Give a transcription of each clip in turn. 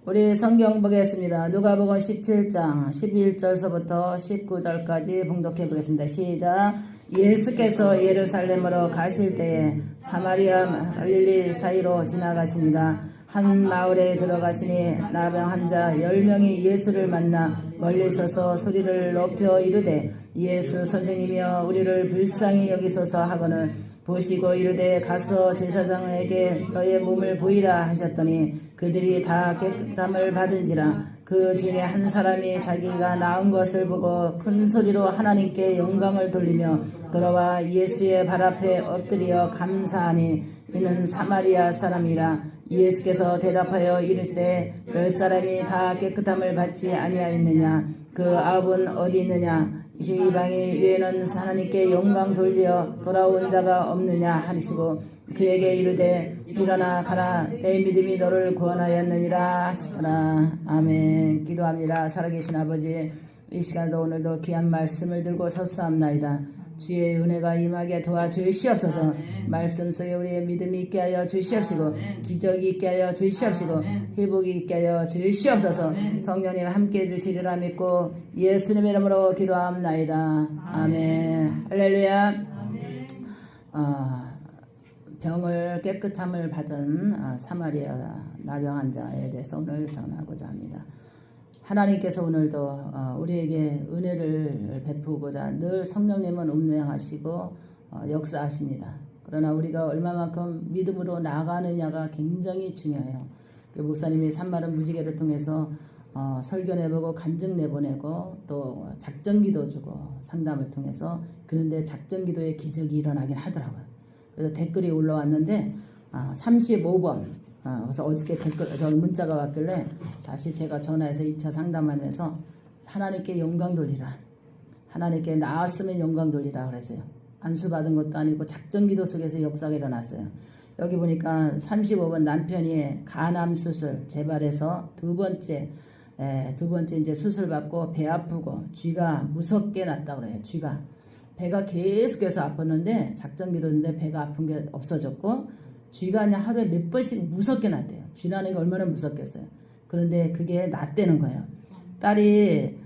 우리 성경 보겠습니다. 누가복음 17장 11절서부터 19절까지 봉독해 보겠습니다. 시작. 예수께서 예루살렘으로 가실 때에 사마리아 갈릴리 사이로 지나가십니다. 한 마을에 들어가시니 나병 환자 10명이 예수를 만나 멀리 서서 소리를 높여 이르되 예수 선생님이여 우리를 불쌍히 여기소서 하거늘 보시고 이르되 가서 제사장에게 너의 몸을 보이라 하셨더니 그들이 다 깨끗함을 받은지라. 그 중에 한 사람이 자기가 나은 것을 보고 큰 소리로 하나님께 영광을 돌리며 돌아와 예수의 발 앞에 엎드려 감사하니 이는 사마리아 사람이라. 예수께서 대답하여 이르시되 10사람이 다 깨끗함을 받지 아니하였느냐? 그 아홉은 어디 있느냐? 이방인 외에는 하나님께 영광 돌려 돌아온 자가 없느냐 하시고 그에게 이르되 일어나 가라 내 믿음이 너를 구원하였느니라 하시더라. 아멘. 기도합니다. 살아계신 아버지, 이 시간도 오늘도 귀한 말씀을 들고 섰사옵나이다. 주의 은혜가 임하게 도와주시옵소서. 말씀 속에 우리의 믿음이 있게 하여 주시옵시고 기적이 있게 하여 주시옵시고 회복이 있게 하여 주시옵소서. 성령님 함께해 주시리라 믿고 예수님의 이름으로 기도합나이다. 아멘. 할렐루야. 병을 깨끗함을 받은 사마리아 나병 환자에 대해서 오늘 전하고자 합니다. 하나님께서 오늘도 우리에게 은혜를 베푸고자 늘 성령님은 운행하시고 역사하십니다. 그러나 우리가 얼마만큼 믿음으로 나아가느냐가 굉장히 중요해요. 목사님이 산마른 무지개를 통해서 설교 내보고 간증 내보내고 또 작전기도 주고 상담을 통해서 그런데 작전기도에 기적이 일어나긴 하더라고요. 그래서 댓글이 올라왔는데 35번 그래서 어저께 댓글 문자가 왔길래 다시 제가 전화해서 2차 상담하면서 하나님께 영광 돌리라, 하나님께 나았으면 영광 돌리라 그랬어요. 안수 받은 것도 아니고 작전기도 속에서 역사가 일어났어요. 여기 보니까 35번 남편이 간암 수술 재발해서 두 번째 이제 수술 받고 배 아프고 쥐가 무섭게 났다고 그래요. 쥐가 배가 계속해서 아팠는데 작전기도인데 배가 아픈 게 없어졌고 쥐가 그냥 하루에 몇 번씩 무섭게 났대요. 쥐 나는 게 얼마나 무섭겠어요. 그런데 그게 낫대는 거예요. 딸이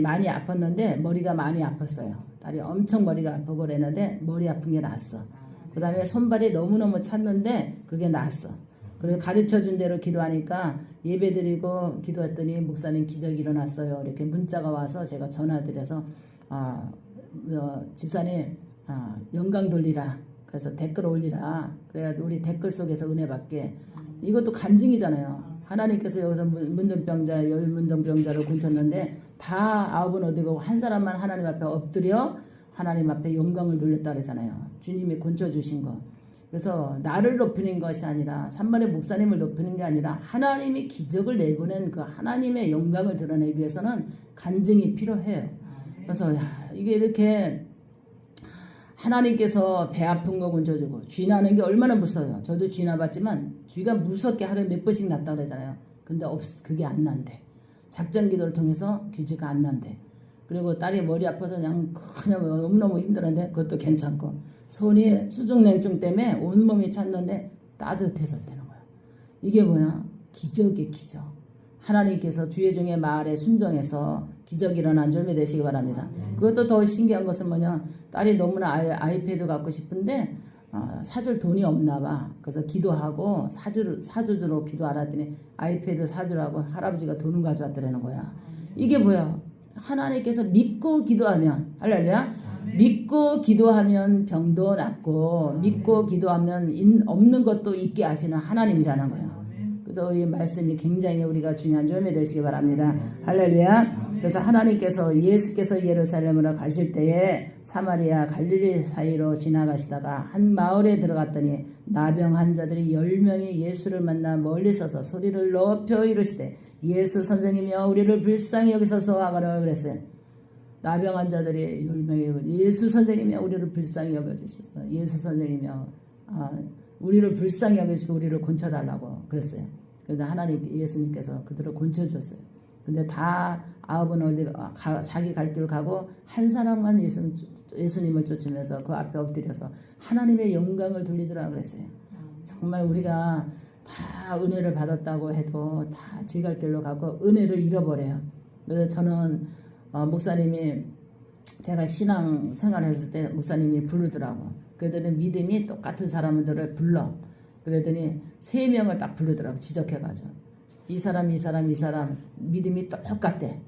많이 아팠는데 머리가 많이 아팠어요. 딸이 엄청 머리가 아프고 그랬는데 머리 아픈 게 나았어. 그 다음에 손발이 너무너무 찼는데 그게 나았어. 그리고 가르쳐준 대로 기도하니까 예배드리고 기도했더니 목사님 기적이 일어났어요. 이렇게 문자가 와서 제가 전화드려서 집사님 영광 돌리라. 그래서 댓글 올리라. 그래야 우리 댓글 속에서 은혜 받게. 이것도 간증이잖아요. 하나님께서 여기서 문둥병자 10문둥병자를 고쳤는데 다 아홉은 어디고 한 사람만 하나님 앞에 엎드려 하나님 앞에 영광을 돌렸다 그러잖아요. 주님이 고쳐주신 거. 그래서 나를 높이는 것이 아니라 산만의 목사님을 높이는 게 아니라 하나님이 기적을 내보낸 그 하나님의 영광을 드러내기 위해서는 간증이 필요해요. 그래서 이게 이렇게 하나님께서 배 아픈 거 고쳐주고 쥐 나는 게 얼마나 무서워요. 저도 쥐 나봤지만 쥐가 무섭게 하루에 몇 번씩 났다 그러잖아요. 근데 그게 안 난대. 작전기도를 통해서 귀지가 안 난대. 그리고 딸이 머리 아파서 그냥 너무너무 힘들었는데 그것도 괜찮고 손이 수족냉증 때문에 온몸이 찼는데 따뜻해졌다는 거야. 이게 뭐야? 기적이 기적. 하나님께서 주의 중에 말에 순종해서 기적이 일어난 줄 믿으시기 바랍니다. 그것도 더 신기한 것은 뭐냐, 딸이 너무나 아이패드 갖고 싶은데 사줄 돈이 없나 봐. 그래서 기도하고 사주로 기도하라 했더니 아이패드 사주라고 할아버지가 돈을 가져왔더라는 거야. 이게 뭐야? 하나님께서 믿고 기도하면, 할렐루야, 믿고 기도하면 병도 낫고 믿고 기도하면 없는 것도 있게 하시는 하나님이라는 거야. 그래서 우리 말씀이 굉장히 우리가 중요한 줄 믿으시기 바랍니다. 할렐루야. 그래서 하나님께서 예수께서 예루살렘으로 가실 때에 사마리아 갈릴리 사이로 지나가시다가 한 마을에 들어갔더니 나병 환자들이 10명이 예수를 만나 멀리 서서 소리를 높여 이르시되 예수 선생님이여 우리를 불쌍히 여기소서 하거늘 그랬어요. 나병 환자들이 10명이 예수 선생님이여 우리를 불쌍히 여겨주셔서 예수 선생님이여 우리를 불쌍히 여겨주시고 우리를 고쳐달라고 그랬어요. 그런데 하나님 예수님께서 그들을 고쳐줬어요. 근데 다 아홉은 어디 자기 갈 길 가고 한 사람만 예수님을 쫓으면서 그 앞에 엎드려서 하나님의 영광을 돌리더라 그랬어요. 정말 우리가 다 은혜를 받았다고 해도 다 지갈 길로 가고 은혜를 잃어버려요. 그래서 저는 목사님이 제가 신앙 생활했을 때 목사님이 부르더라고. 그랬더니 믿음이 똑같은 사람들을 불러. 그랬더니 3명을 딱 부르더라고. 지적해가지고 이 사람 믿음이 똑같대.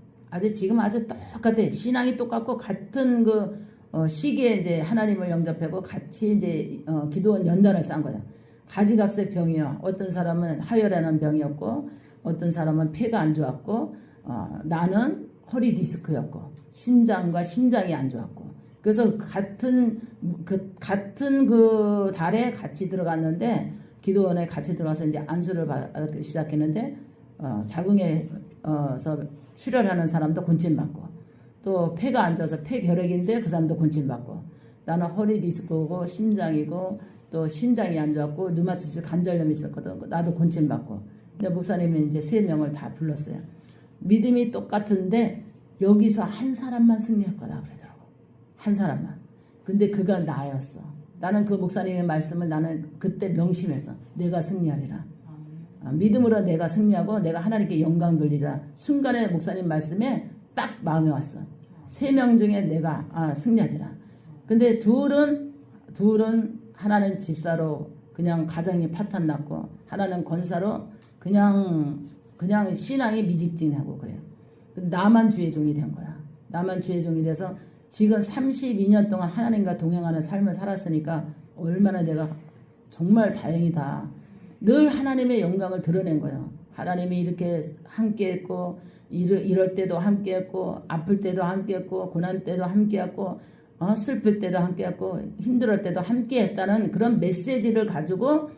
지금 아주 똑같아. 신앙이 똑같고 같은 그 시기에 이제 하나님을 영접하고 같이 이제 기도원 연단을 싼 거야. 가지각색 병이요. 어떤 사람은 하혈하는 병이었고, 어떤 사람은 폐가 안 좋았고, 나는 허리 디스크였고, 신장과 심장이 안 좋았고. 그래서 같은 그 달에 같이 들어갔는데, 기도원에 같이 들어가서 이제 안수를 받기 시작했는데, 자궁에서 출혈하는 사람도 곤침받고, 또 폐가 안 좋아서 폐결핵인데 그 사람도 곤침받고, 나는 허리 디스크고 심장이고 또 신장이 안 좋았고 류마티스 관절염이 있었거든. 나도 곤침받고. 근데 목사님이 이제 3명을 다 불렀어요. 믿음이 똑같은데 여기서 한 사람만 승리할 거다 그러더라고. 한 사람만. 근데 그가 나였어. 나는 그 목사님의 말씀을 나는 그때 명심했어. 내가 승리하리라. 믿음으로 내가 승리하고 내가 하나님께 영광 돌리라. 순간에 목사님 말씀에 딱 마음에 왔어. 3명 중에 내가 승리하리라. 근데 둘은 하나는 집사로 그냥 가정이 파탄났고 하나는 권사로 그냥 신앙이 미직진하고 그래요. 나만 주의 종이 된 거야. 나만 주의 종이 돼서 지금 32년 동안 하나님과 동행하는 삶을 살았으니까 얼마나 내가 정말 다행이다. 늘 하나님의 영광을 드러낸 거예요. 하나님이 이렇게 함께했고 이럴 때도 함께했고 아플 때도 함께했고 고난 때도 함께했고 슬플 때도 함께했고 힘들을 때도 함께했다는 그런 메시지를 가지고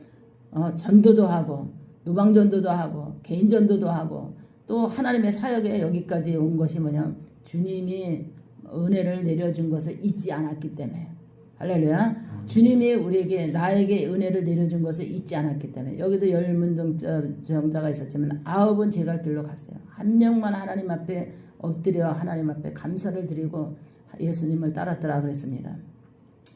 전도도 하고 노방전도도 하고 개인전도도 하고 또 하나님의 사역에 여기까지 온 것이 뭐냐 주님이 은혜를 내려준 것을 잊지 않았기 때문에 할렐루야. 주님이 나에게 은혜를 내려준 것을 잊지 않았기 때문에 여기도 10문둥정자가 있었지만 9은 제 갈 길로 갔어요. 한 명만 하나님 앞에 엎드려 하나님 앞에 감사를 드리고 예수님을 따랐더라 그랬습니다.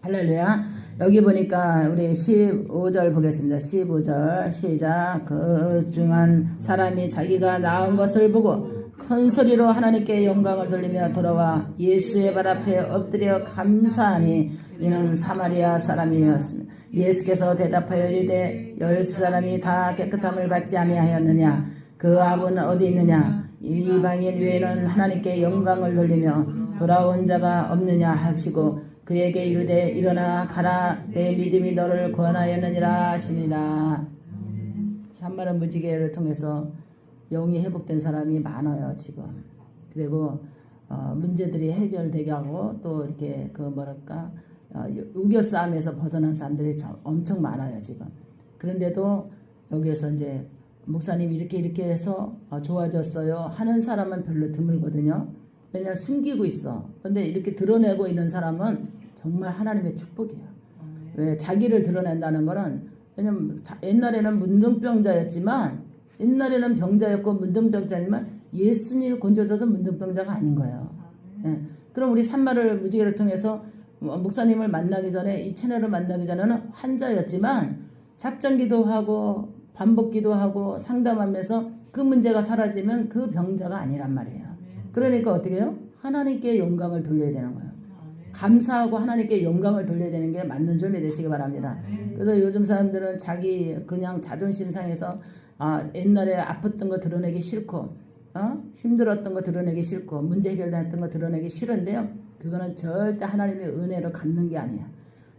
할렐루야. 여기 보니까 우리 15절 보겠습니다. 15절 시작. 그 중한 사람이 자기가 낳은 것을 보고 큰 소리로 하나님께 영광을 돌리며 돌아와 예수의 발 앞에 엎드려 감사하니 이는 사마리아 사람이었습니다. 예수께서 대답하여 이르되 10사람이 다 깨끗함을 받지 아니하였느냐? 그 압은 어디 있느냐? 이방인 외에는 하나님께 영광을 돌리며 돌아온 자가 없느냐 하시고 그에게 이르되 일어나 가라 내 믿음이 너를 구원하였느니라 하시니라. 산마른 무지개를 통해서 영이 회복된 사람이 많아요 지금. 그리고 문제들이 해결되게 하고 또 이렇게 우겨싸움에서 벗어난 사람들이 엄청 많아요 지금. 그런데도 여기에서 이제 목사님 이렇게 해서 좋아졌어요 하는 사람은 별로 드물거든요. 왜냐하면 숨기고 있어. 근데 이렇게 드러내고 있는 사람은 정말 하나님의 축복이에요. 왜 자기를 드러낸다는 거는 왜냐면 옛날에는 문둥병자였지만 옛날에는 병자였고 문둥병자지만 예수님을 건져줘서 문둥병자가 아닌 거예요. 예. 그럼 우리 산마를 무지개를 통해서 목사님을 만나기 전에 이 채널을 만나기 전에는 환자였지만 작전기도 하고 반복기도 하고 상담하면서 그 문제가 사라지면 그 병자가 아니란 말이에요. 그러니까 어떻게 해요? 하나님께 영광을 돌려야 되는 거예요. 감사하고 하나님께 영광을 돌려야 되는 게 맞는 점이 되시기 바랍니다. 그래서 요즘 사람들은 자기 그냥 자존심 상해서 옛날에 아팠던 거 드러내기 싫고 힘들었던 거 드러내기 싫고 문제 해결됐던 거 드러내기 싫은데요. 그거는 절대 하나님의 은혜를 갚는 게 아니야.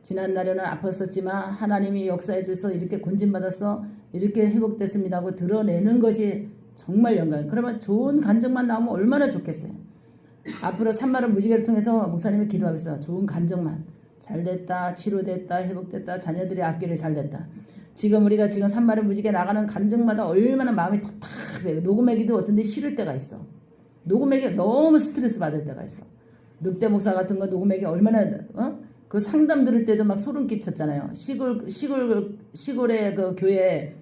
지난날에는 아팠었지만 하나님이 역사해 주셔서 이렇게 곤진받아서 이렇게 회복됐습니다 하고 드러내는 것이 정말 영광이에요. 그러면 좋은 간증만 나오면 얼마나 좋겠어요. 앞으로 산마른 무지개를 통해서 목사님이 기도하겠어요. 좋은 간증만. 잘됐다, 치료됐다, 회복됐다, 자녀들의 앞길이 잘됐다. 지금 우리가 산마른 무지개 나가는 간증마다 얼마나 마음이 답답해요. 녹음하기도 어떤 데 싫을 때가 있어. 녹음하기 너무 스트레스 받을 때가 있어. 늑대 목사 같은 거 녹음하기 얼마나 그 상담 들을 때도 막 소름 끼쳤잖아요. 시골의 그 교회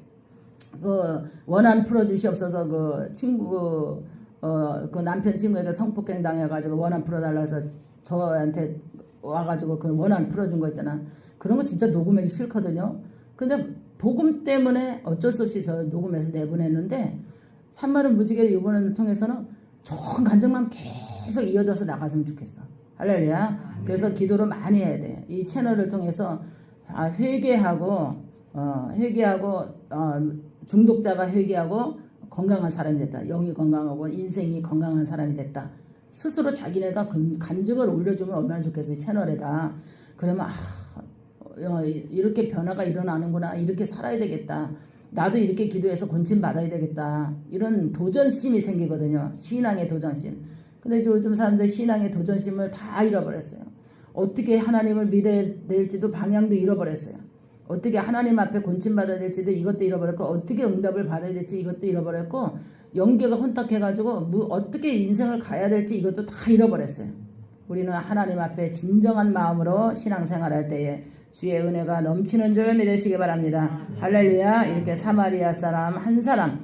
그 원한 풀어주시옵소서 그 친구 그 남편 친구에게 성폭행 당해가지고 원한 풀어달라서 저한테 와가지고 그 원한 풀어준 거 있잖아. 그런 거 진짜 녹음하기 싫거든요. 근데 복음 때문에 어쩔 수 없이 저 녹음해서 내보냈는데 산마른 무지개를 이번을 통해서는 좋은 간증만 계속 이어져서 나갔으면 좋겠어. 할렐루야. 그래서 기도를 많이 해야 돼. 이 채널을 통해서 회개하고 중독자가 회개하고 건강한 사람이 됐다. 영이 건강하고 인생이 건강한 사람이 됐다. 스스로 자기네가 간증을 올려주면 얼마나 좋겠어. 이 채널에다. 그러면 이렇게 변화가 일어나는구나. 이렇게 살아야 되겠다. 나도 이렇게 기도해서 권침 받아야 되겠다. 이런 도전심이 생기거든요. 신앙의 도전심. 근데 요즘 사람들 신앙의 도전심을 다 잃어버렸어요. 어떻게 하나님을 믿어야 될지도 방향도 잃어버렸어요. 어떻게 하나님 앞에 권침 받아야 될지도 이것도 잃어버렸고, 어떻게 응답을 받아야 될지 이것도 잃어버렸고, 연계가 혼탁해가지고 어떻게 인생을 가야 될지 이것도 다 잃어버렸어요. 우리는 하나님 앞에 진정한 마음으로 신앙생활할 때에 주의 은혜가 넘치는 줄 믿으시기 바랍니다. 할렐루야. 이렇게 사마리아 사람 한 사람,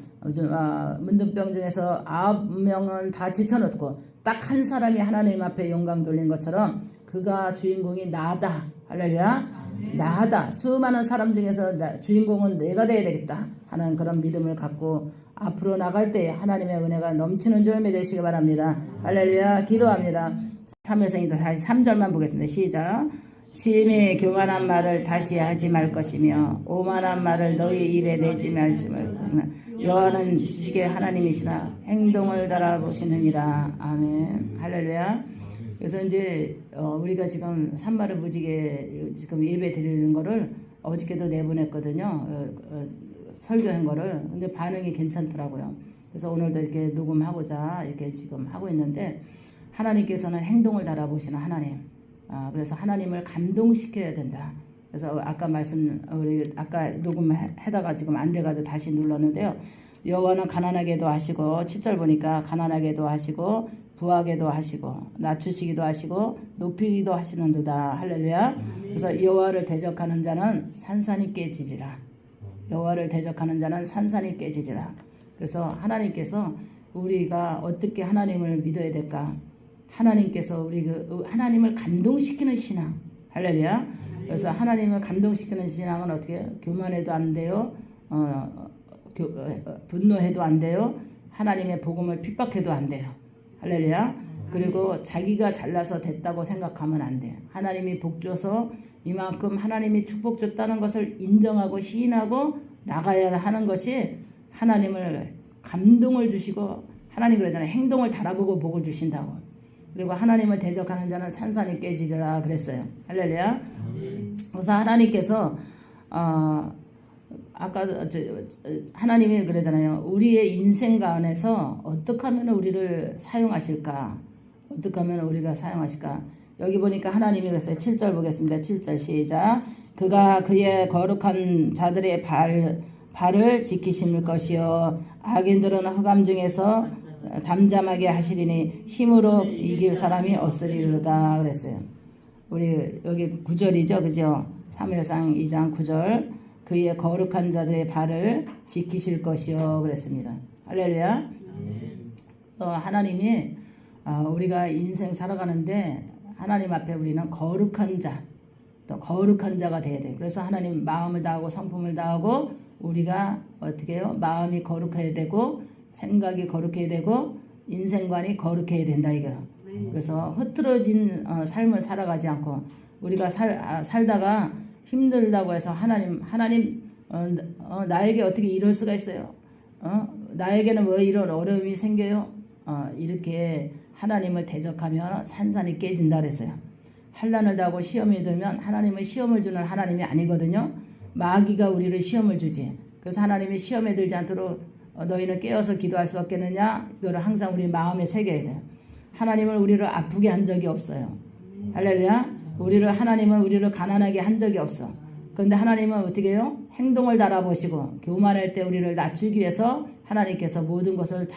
문둥병 중에서 9명은 다 제쳐놓고 딱 한 사람이 하나님 앞에 영광 돌린 것처럼 그가 주인공이 나다. 할렐루야. 나다. 수많은 사람 중에서 주인공은 내가 돼야 되겠다 하는 그런 믿음을 갖고 앞으로 나갈 때 하나님의 은혜가 넘치는 줄 믿으시기 바랍니다. 할렐루야. 기도합니다. 사무엘상에서 다시 3절만 보겠습니다. 시작. 심히 교만한 말을 다시 하지 말 것이며 오만한 말을 너희 입에 내지 말지 말고 여호와는 지식의 하나님이시라 행동을 달아보시느니라. 아멘. 할렐루야. 그래서 이제 우리가 지금 산마를 무지개 지금 예배 드리는 거를 어저께도 내보냈거든요. 설교한 거를. 근데 반응이 괜찮더라고요. 그래서 오늘도 이렇게 녹음하고자 이렇게 지금 하고 있는데 하나님께서는 행동을 달아보시는 하나님. 그래서 하나님을 감동시켜야 된다. 그래서 우리 아까 녹음해다가 지금 안 돼가지고 다시 눌렀는데요. 여호와는 가난하게도 하시고 7절 보니까 가난하게도 하시고 부하게도 하시고 낮추시기도 하시고 높이기도 하시는도다. 할렐루야. 그래서 여호와를 대적하는 자는 산산이 깨지리라. 여호와를 대적하는 자는 산산이 깨지리라. 그래서 하나님께서 우리가 어떻게 하나님을 믿어야 될까? 하나님께서 하나님을 감동시키는 신앙. 할렐루야. 그래서 하나님을 감동시키는 신앙은 어떻게? 교만해도 안 돼요. 분노해도 안 돼요. 하나님의 복음을 핍박해도 안 돼요. 할렐루야. 그리고 자기가 잘나서 됐다고 생각하면 안 돼요. 하나님이 복 줘서 이만큼 하나님이 축복 줬다는 것을 인정하고 시인하고 나가야 하는 것이 하나님을 감동을 주시고 하나님 그러잖아요. 행동을 달아보고 복을 주신다고. 그리고 하나님을 대적하는 자는 산산이 깨지리라 그랬어요. 할렐루야. 그래서 하나님께서 아까 하나님이 그러잖아요. 우리의 인생 가운데서 어떻게 하면 우리를 사용하실까? 어떻게 하면 우리가 사용하실까? 여기 보니까 하나님이 그랬어요. 7절 보겠습니다. 7절 시작. 그가 그의 거룩한 자들의 발을 지키실 것이요 악인들은 흑암 중에서 잠잠하게 하시리니 힘으로 이길 사람이 없으리로다 그랬어요. 우리 여기 9절이죠. 그죠? 사무엘상 2장 9절. 그의 거룩한 자들의 발을 지키실 것이요 그랬습니다. 할렐루야. 그래서 하나님이 우리가 인생 살아가는데 하나님 앞에 우리는 거룩한 자, 또 거룩한 자가 돼야 돼요. 그래서 하나님 마음을 다하고 성품을 다하고 우리가 어떻게 해요? 마음이 거룩해야 되고 생각이 거룩해야 되고 인생관이 거룩해야 된다 이거요. 그래서 흐트러진 삶을 살아가지 않고 우리가 살다가 힘들다고 해서 하나님 나에게 어떻게 이럴 수가 있어요? 나에게는 왜 이런 어려움이 생겨요? 이렇게 하나님을 대적하면 산산이 깨진다 그랬어요. 환난을 당하고 시험이 들면 하나님은 시험을 주는 하나님이 아니거든요. 마귀가 우리를 시험을 주지. 그래서 하나님이 시험에 들지 않도록 너희는 깨어서 기도할 수 없겠느냐? 이거를 항상 우리 마음에 새겨야 돼요. 하나님은 우리를 아프게 한 적이 없어요. 할렐루야. 하나님은 우리를 가난하게 한 적이 없어. 그런데 하나님은 어떻게 해요? 행동을 달아보시고 교만할 때 우리를 낮추기 위해서 하나님께서 모든 것을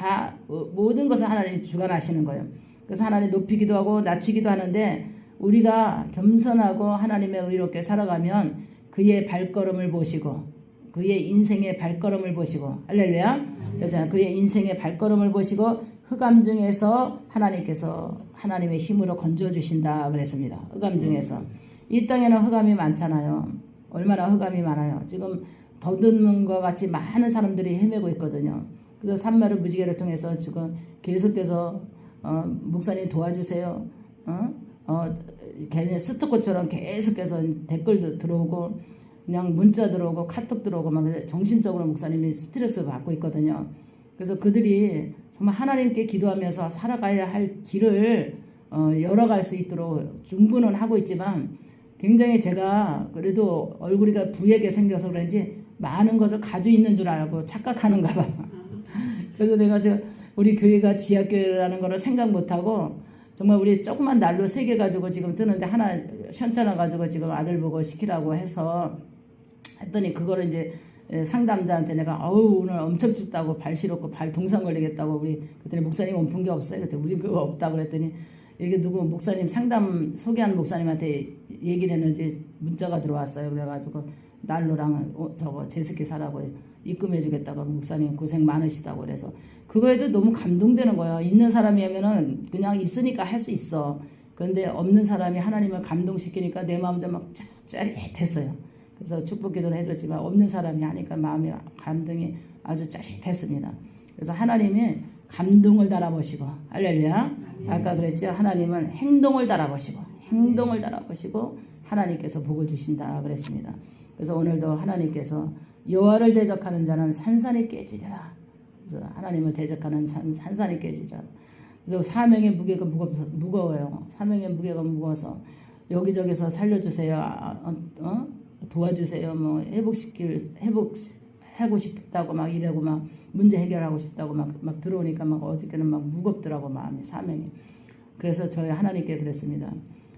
하나님 주관하시는 거예요. 그래서 하나님 높이기도 하고 낮추기도 하는데 우리가 겸손하고 하나님의 의롭게 살아가면 그의 발걸음을 보시고 그의 인생의 발걸음을 보시고 할렐루야. 그렇잖아요. 그의 인생의 발걸음을 보시고 흑암 중에서 하나님께서 하나님의 힘으로 건져주신다 그랬습니다. 흑암 중에서. 이 땅에는 흑암이 많잖아요. 얼마나 흑암이 많아요. 지금 더듬는과 같이 많은 사람들이 헤매고 있거든요. 그래서 산마를 무지개를 통해서 지금 계속해서 목사님 도와주세요. 걔네 스토커처럼 계속해서 댓글도 들어오고 그냥 문자 들어오고 카톡 들어오고 막 정신적으로 목사님이 스트레스 받고 있거든요. 그래서 그들이 정말 하나님께 기도하면서 살아가야 할 길을 열어갈 수 있도록 중분은 하고 있지만 굉장히 제가 그래도 얼굴이 부하게 생겨서 그런지 많은 것을 가지고 있는 줄 알고 착각하는가 봐. 그래서 내가 우리 교회가 지하교회라는 거를 생각 못하고 정말 우리 조그만 난로 3개 가지고 지금 뜨는데 하나 현찮아 가지고 지금 아들 보고 시키라고 해서 했더니 그거를 이제 상담자한테 내가 오늘 엄청 춥다고 발 시렵고 발 동상 걸리겠다고 그랬더니 목사님 온풍 게 없어요. 그랬더니 우리 그거 없다고 그랬더니 이게 누구 목사님 상담 소개한 목사님한테 얘기를 했는지 문자가 들어왔어요. 그래가지고 난로랑 저거 제습기 사라고 입금해 주겠다고 목사님 고생 많으시다고 그래서 그거에도 너무 감동되는 거예요. 있는 사람이면은 그냥 있으니까 할 수 있어. 그런데 없는 사람이 하나님을 감동시키니까 내 마음도 막 짜릿했어요. 그래서 축복 기도를 해줬지만 없는 사람이 하니까 마음이 감동이 아주 짜릿했습니다. 그래서 하나님이 감동을 달아보시고 할렐루야. 아까 그랬죠. 하나님은 행동을 달아보시고 하나님께서 복을 주신다 그랬습니다. 그래서 오늘도 하나님께서 여호와를 대적하는 자는 산산이 깨지리라. 그래서 하나님을 대적하는 산산이 깨지리라. 그래서 사명의 무게가 무거워요. 사명의 무게가 무거워서 여기저기서 살려주세요. 도와주세요. 뭐 회복하고 싶다고 막 이러고 막 문제 해결하고 싶다고 막 들어오니까 막 어저께는 막 무겁더라고 마음이 사명이. 그래서 저희 하나님께 그랬습니다.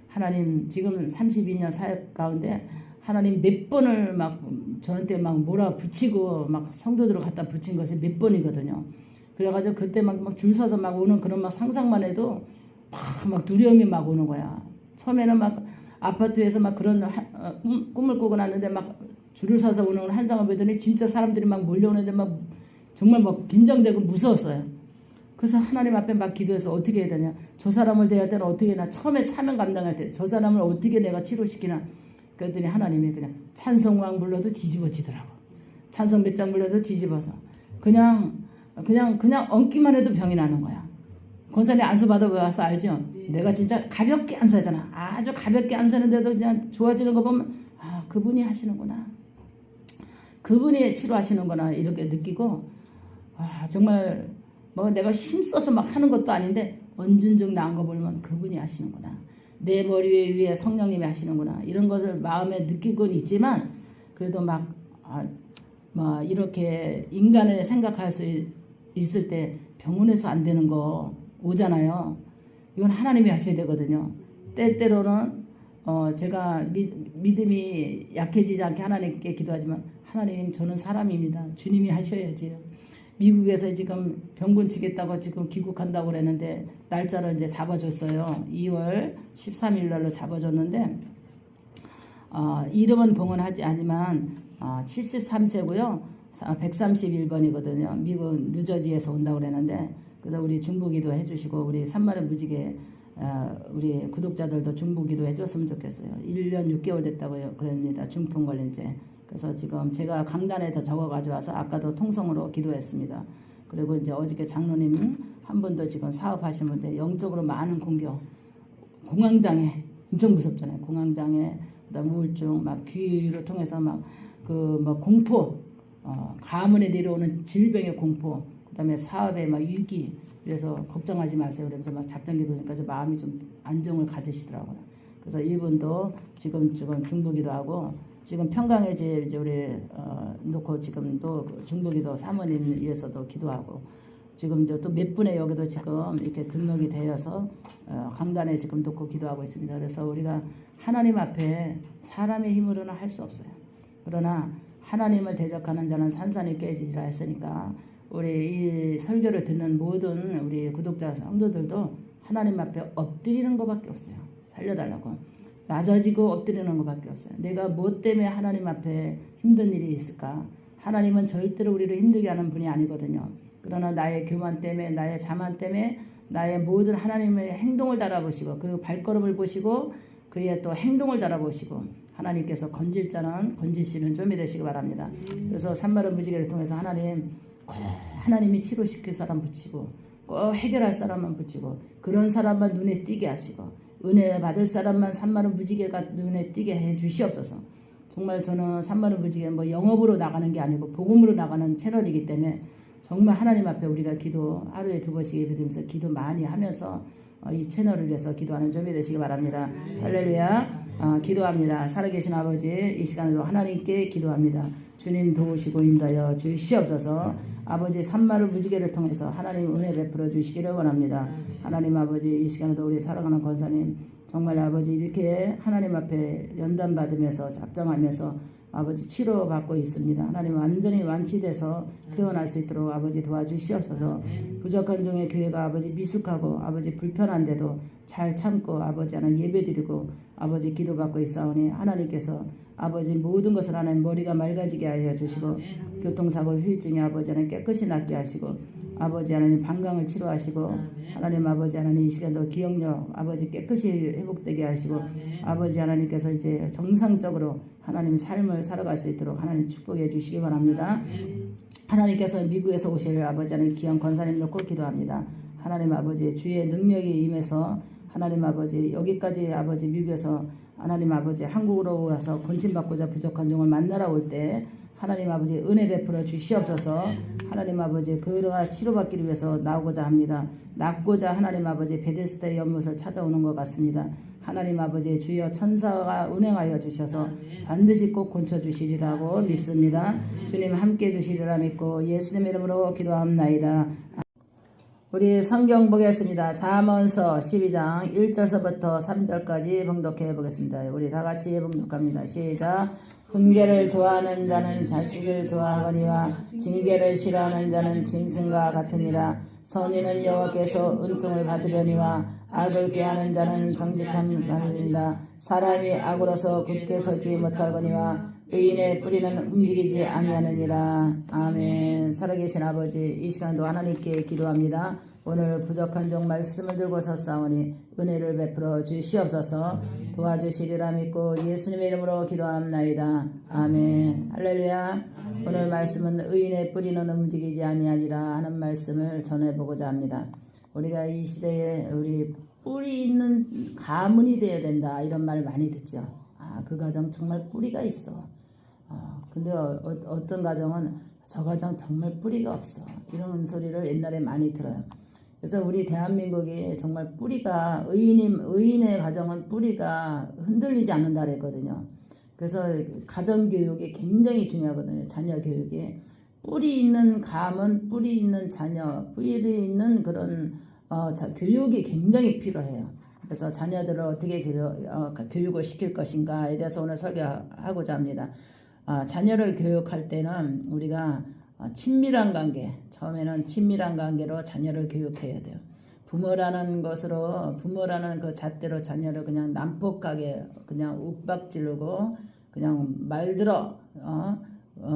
하나님 지금 32년 사역 가운데 하나님 몇 번을 막 저한테 막 몰아붙이고 막 성도들을 갖다 붙인 것이 몇 번이거든요. 그래가지고 그때 막 줄 서서 막 오는 그런 막 상상만 해도 막 두려움이 막 오는 거야. 처음에는 막 아파트에서 막 그런 꿈을 꾸고 났는데 막 줄을 서서 오는 한상을 보더니 진짜 사람들이 막 몰려오는데 막 정말 막 긴장되고 무서웠어요. 그래서 하나님 앞에 막 기도해서 어떻게 해야 되냐. 저 사람을 대할 때는 어떻게 해나. 처음에 사명 감당할 때 저 사람을 어떻게 내가 치료시키나. 그랬더니 하나님이 그냥 찬송왕 불러도 뒤집어지더라고. 찬송 몇 장 불러도 뒤집어서. 그냥 얹기만 해도 병이 나는 거야. 권사님 안수 받아봐서 알죠? 내가 진짜 가볍게 안수하잖아. 아주 가볍게 안수하는데도 그냥 좋아지는 거 보면 그분이 하시는구나. 그분이 치료하시는구나 이렇게 느끼고 정말 뭐 내가 힘써서 막 하는 것도 아닌데 언준적 나은 거 보면 그분이 하시는구나. 내 머리 위에 성령님이 하시는구나. 이런 것을 마음에 느끼곤 있지만 그래도 막 이렇게 인간을 생각할 수 있을 때 병원에서 안 되는 거 오잖아요. 이건 하나님이 하셔야 되거든요. 때때로는 제가 믿음이 약해지지 않게 하나님께 기도하지만 하나님 저는 사람입니다. 주님이 하셔야지요. 미국에서 지금 병군 치겠다고 지금 귀국한다고 그랬는데 날짜를 이제 잡아줬어요. 2월 13일 날로 잡아줬는데 이름은 봉헌하지 않지만 73세고요. 131번이거든요. 미국 뉴저지에서 온다고 그랬는데 그래서 우리 중보기도 해주시고 우리 산마를 무지개 우리 구독자들도 중보기도 해줬으면 좋겠어요. 1년 6개월 됐다고요. 그럽니다. 중풍 걸린 지. 그래서 지금 제가 강단에 더 적어 가져와서 아까도 통성으로 기도했습니다. 그리고 이제 어저께 장로님 한 분도 지금 사업하시는데 영적으로 많은 공격, 공황장애 엄청 무섭잖아요. 공황장애, 그다음 우울증, 막 귀를 통해서 막 공포, 가문에 내려오는 질병의 공포, 그다음에 사업의 막 위기. 그래서 걱정하지 마세요. 그러면서 막 작전기도니까 마음이 좀 안정을 가지시더라고요. 그래서 이분도 지금 중보기도 하고. 지금 평강에 이제 우리 놓고 지금 또 중보기도 사모님 위해서도 기도하고 지금 또 몇 분의 여기도 지금 이렇게 등록이 되어서 강단에 지금 놓고 기도하고 있습니다. 그래서 우리가 하나님 앞에 사람의 힘으로는 할 수 없어요. 그러나 하나님을 대적하는 자는 산산이 깨지리라 했으니까 우리 이 설교를 듣는 모든 우리 구독자 성도들도 하나님 앞에 엎드리는 것밖에 없어요. 살려달라고. 낮아지고 엎드리는 것밖에 없어요. 내가 뭐 때문에 하나님 앞에 힘든 일이 있을까? 하나님은 절대로 우리를 힘들게 하는 분이 아니거든요. 그러나 나의 교만 때문에 나의 자만 때문에 나의 모든 하나님의 행동을 달아보시고 그 발걸음을 보시고 그의 또 행동을 달아보시고 하나님께서 건질 자는 건지시는 좀이 되시기 바랍니다. 그래서 산마른 무지개를 통해서 하나님이 치료시킬 사람 붙이고 꼭 해결할 사람만 붙이고 그런 사람만 눈에 띄게 하시고 은혜 받을 사람만 산마른 무지개가 눈에 띄게 해 주시옵소서. 정말 저는 산마른 무지개 뭐 영업으로 나가는 게 아니고 복음으로 나가는 채널이기 때문에 정말 하나님 앞에 우리가 기도 하루에 2번씩 예배드리면서 기도 많이 하면서 이 채널을 위해서 기도하는 점이 되시기 바랍니다. 할렐루야. 기도합니다. 살아계신 아버지, 이 시간에도 하나님께 기도합니다. 주님 도우시고 인도하여 주시옵소서. 아버지 산마른 무지개를 통해서 하나님 은혜 베풀어 주시기를 원합니다. 하나님 아버지, 이 시간에도 우리 사랑하는 권사님 정말 아버지 이렇게 하나님 앞에 연단 받으면서 작정하면서 아버지 치료받고 있습니다. 하나님 완전히 완치돼서 태어날 수 있도록 아버지 도와주시옵소서. 부족한 종의 교회가 아버지 미숙하고 아버지 불편한데도 잘 참고 아버지 하나님 예배드리고 아버지 기도받고 있사오니 하나님께서 아버지 모든 것을 하나님 머리가 맑아지게 하여 주시고 교통사고 후유증이 아버지 하나님 깨끗이 낫게 하시고 아버지 하나님 방광을 치료하시고 하나님 아버지 하나님 이 시간도 기억력 아버지 깨끗이 회복되게 하시고 아버지 하나님께서 이제 정상적으로 하나님 삶을 살아갈 수 있도록 하나님 축복해 주시기 바랍니다. 하나님께서 미국에서 오실 아버지 하나님 귀한 권사님 놓고 기도합니다. 하나님 아버지 주의 능력이 임해서 하나님 아버지 여기까지 아버지 미국에서 하나님 아버지 한국으로 와서 권침받고자 부족한 종을 만나러 올 때 하나님 아버지 은혜 베풀어 주시옵소서. 하나님 아버지 그가 치료받기를 위해서 나오고자 합니다. 낫고자 하나님 아버지 베데스다의 연못을 찾아오는 것 같습니다. 하나님 아버지 주여 천사가 운행하여 주셔서 반드시 꼭 고쳐주시리라고 믿습니다. 주님 함께 주시리라 믿고 예수님 이름으로 기도합나이다. 우리 성경 보겠습니다. 잠언서 12장 1절서부터 3절까지 봉독해 보겠습니다. 우리 다 같이 봉독합니다. 시작. 훈계를 좋아하는 자는 자식을 좋아하거니와 징계를 싫어하는 자는 짐승과 같으니라. 선인은 여호와께서 은총을 받으려니와 악을 꾀하는 자는 정직한 말이니라. 사람이 악으로서 굳게 서지 못하거니와 의인의 뿌리는 움직이지 아니하느니라. 아멘. 살아계신 아버지, 이 시간도 하나님께 기도합니다. 오늘 부족한 종 말씀을 들고 섰사오니 은혜를 베풀어 주시옵소서. 도와주시리라 믿고 예수님의 이름으로 기도합나이다. 아멘. 할렐루야. 오늘 말씀은 의인의 뿌리는 움직이지 아니하리라 하는 말씀을 전해보고자 합니다. 우리가 이 시대에 우리 뿌리 있는 가문이 되어야 된다 이런 말 많이 듣죠. 그 가정 정말 뿌리가 있어. 근데 어떤 가정은 저 가정 정말 뿌리가 없어. 이런 소리를 옛날에 많이 들어요. 그래서 우리 대한민국이 정말 뿌리가 의인의 가정은 뿌리가 흔들리지 않는다 그랬거든요. 그래서 가정교육이 굉장히 중요하거든요. 자녀 교육이. 뿌리 있는 가문, 뿌리 있는 자녀, 뿌리 있는 그런 교육이 굉장히 필요해요. 그래서 자녀들을 어떻게 교육을 시킬 것인가에 대해서 오늘 설교하고자 합니다. 자녀를 교육할 때는 우리가 친밀한 관계, 처음에는 친밀한 관계로 자녀를 교육해야 돼요. 부모라는 그 잣대로 자녀를 그냥 난폭하게 그냥 윽박지르고 그냥 말 들어,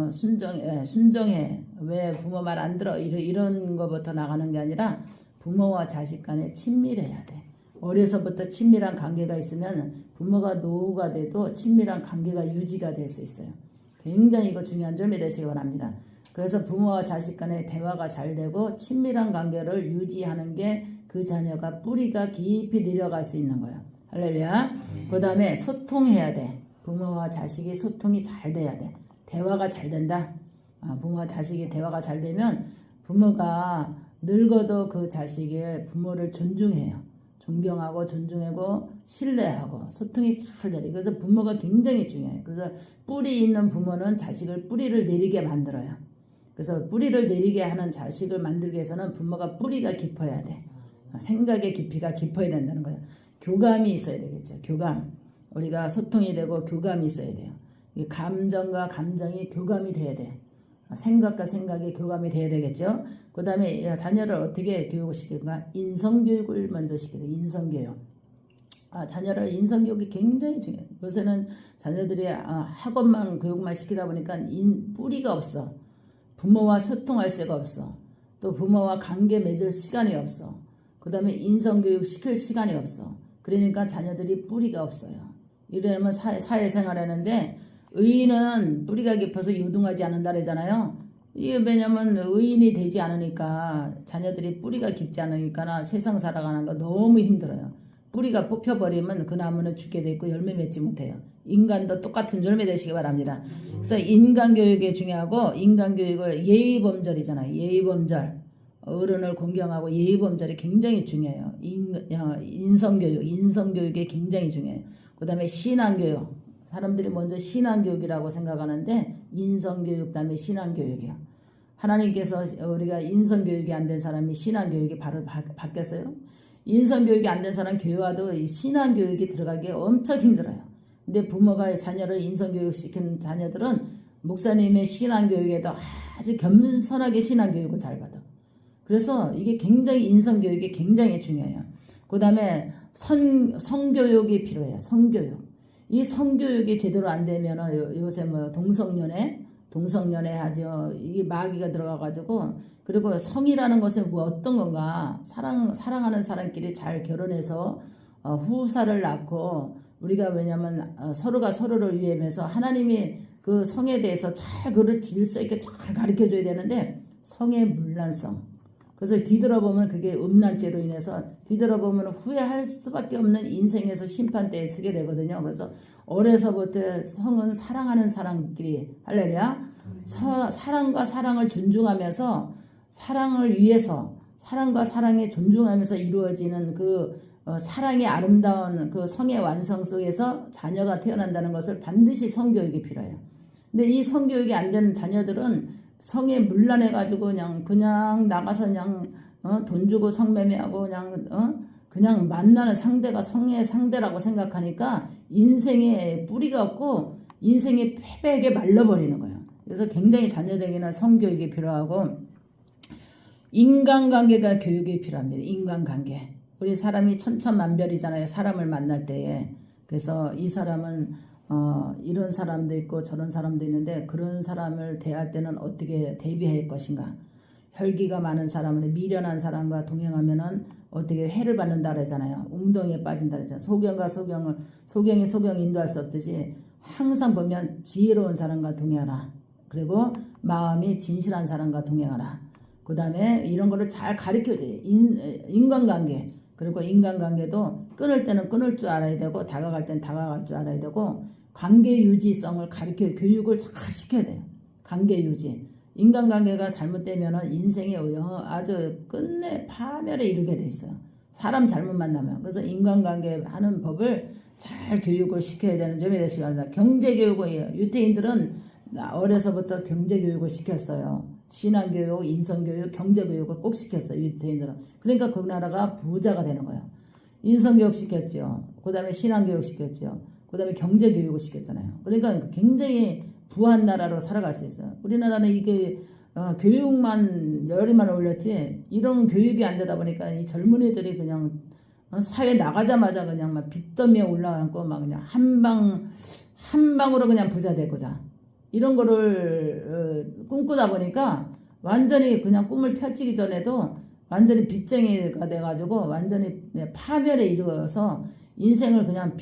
순정해, 왜 부모 말 안 들어, 이런 거부터 나가는 게 아니라 부모와 자식 간에 친밀해야 돼. 어려서부터 친밀한 관계가 있으면 부모가 노후가 돼도 친밀한 관계가 유지가 될 수 있어요. 굉장히 이거 중요한 점이 되시기 바랍니다. 그래서 부모와 자식 간의 대화가 잘 되고 친밀한 관계를 유지하는 게 그 자녀가 뿌리가 깊이 내려갈 수 있는 거예요. 할렐루야. 그 다음에 소통해야 돼. 부모와 자식이 소통이 잘 돼야 돼. 대화가 잘 된다. 부모와 자식이 대화가 잘 되면 부모가 늙어도 그 자식이 부모를 존중해요. 존경하고 존중하고 신뢰하고 소통이 잘 돼요. 그래서 부모가 굉장히 중요해요. 그래서 뿌리 있는 부모는 자식을 뿌리를 내리게 만들어요. 그래서 뿌리를 내리게 하는 자식을 만들기 위해서는 부모가 뿌리가 깊어야 돼. 생각의 깊이가 깊어야 된다는 거예요. 교감이 있어야 되겠죠. 교감. 우리가 소통이 되고 교감이 있어야 돼요. 감정과 감정이 교감이 돼야 돼. 생각과 생각이 교감이 돼야 되겠죠. 그 다음에 자녀를 어떻게 교육을 시킬까? 인성교육을 먼저 시켜야 돼. 인성교육. 자녀를 인성교육이 굉장히 중요해요. 요새는 자녀들이 학원만 교육만 시키다 보니까 뿌리가 없어. 부모와 소통할 새가 없어. 또 부모와 관계 맺을 시간이 없어. 그 다음에 인성교육 시킬 시간이 없어. 그러니까 자녀들이 뿌리가 없어요. 이러면 사회생활 하는데 의인은 뿌리가 깊어서 요동하지 않는다 그러잖아요. 이게 왜냐면 의인이 되지 않으니까 자녀들이 뿌리가 깊지 않으니까 세상 살아가는 거 너무 힘들어요. 뿌리가 뽑혀버리면 그 나무는 죽게 돼 있고 열매 맺지 못해요. 인간도 똑같은 열매 되시기 바랍니다. 그래서 인간교육이 중요하고 인간교육을 예의범절이잖아요. 예의범절. 어른을 공경하고 예의범절이 굉장히 중요해요. 인성교육이 굉장히 중요해요. 그 다음에 신앙교육. 사람들이 먼저 신앙교육이라고 생각하는데 인성교육 다음에 신앙교육이요. 하나님께서 우리가 인성교육이 안 된 사람이 신앙교육이 바로 바뀌었어요. 인성교육이 안 된 사람 교회와도 신앙교육이 들어가기 엄청 힘들어요. 근데 부모가 자녀를 인성교육 시키는 자녀들은 목사님의 신앙교육에도 아주 겸손하게 신앙교육을 잘 받아. 그래서 이게 굉장히 인성교육이 굉장히 중요해요. 그 다음에 성교육이 필요해요. 성교육. 이 성교육이 제대로 안 되면 요새 뭐 동성연애 하죠. 이게 마귀가 들어가가지고 그리고 성이라는 것은 뭐 어떤 건가 사랑하는 사람끼리 잘 결혼해서 후사를 낳고 우리가 왜냐면 서로가 서로를 위해서 하나님이 그 성에 대해서 잘 그를 질서 있게 잘 가르쳐줘야 되는데 성의 문란성. 그래서 뒤돌아보면 그게 음란죄로 인해서 뒤돌아보면 후회할 수밖에 없는 인생에서 심판대에 서게 되거든요. 그래서 어려서부터 성은 사랑하는 사람끼리 할렐루야 사랑과 사랑을 존중하면서 사랑을 위해서 사랑과 사랑에 존중하면서 이루어지는 그 사랑의 아름다운 그 성의 완성 속에서 자녀가 태어난다는 것을 반드시 성교육이 필요해요. 근데 이 성교육이 안 되는 자녀들은 성에 물란해가지고 그냥 나가서 돈 주고 성매매하고 그냥 만나는 상대가 성의 상대라고 생각하니까 인생에 뿌리가 없고 인생이 패배하게 말라버리는 거예요. 그래서 굉장히 자녀들에게는 성교육이 필요하고 인간관계가 교육이 필요합니다. 인간관계. 우리 사람이 천천만별이잖아요. 사람을 만날 때에. 그래서 이 사람은 이런 사람도 있고 저런 사람도 있는데 그런 사람을 대할 때는 어떻게 대비할 것인가. 혈기가 많은 사람은 미련한 사람과 동행하면은 어떻게 해를 받는다 그러잖아요. 웅덩이에 빠진다 그러잖아요. 소경이 인도할 수 없듯이 항상 보면 지혜로운 사람과 동행하라. 그리고 마음이 진실한 사람과 동행하라. 그 다음에 이런 거를 잘 가르쳐줘요. 인간관계. 그리고 인간관계도 끊을 때는 끊을 줄 알아야 되고 다가갈 때는 다가갈 줄 알아야 되고 관계 유지성을 교육을 잘 시켜야 돼요. 관계 유지. 인간관계가 잘못되면 인생이 아주 끝내 파멸에 이르게 돼 있어요. 사람 잘못 만나면. 그래서 인간관계 하는 법을 잘 교육을 시켜야 되는 점이 되시기 바랍니다. 경제교육을 유태인들은 어려서부터 경제교육을 시켰어요. 신앙교육, 인성교육, 경제교육을 꼭 시켰어요. 유태인들은. 그러니까 그 나라가 부자가 되는 거예요. 인성교육 시켰죠. 그 다음에 신앙교육 시켰죠. 그 다음에 경제교육을 시켰잖아요. 그러니까 굉장히 부한 나라로 살아갈 수 있어요. 우리나라는 이게 교육만 열이만 올렸지 이런 교육이 안 되다 보니까 이 젊은이들이 그냥 사회 나가자마자 그냥 막 빚더미에 올라가고 막 그냥 한 방으로 그냥 부자 되고자 이런 거를 꿈꾸다 보니까 완전히 그냥 꿈을 펼치기 전에도 완전히 빚쟁이가 돼가지고 완전히 파멸에 이르러서 인생을 그냥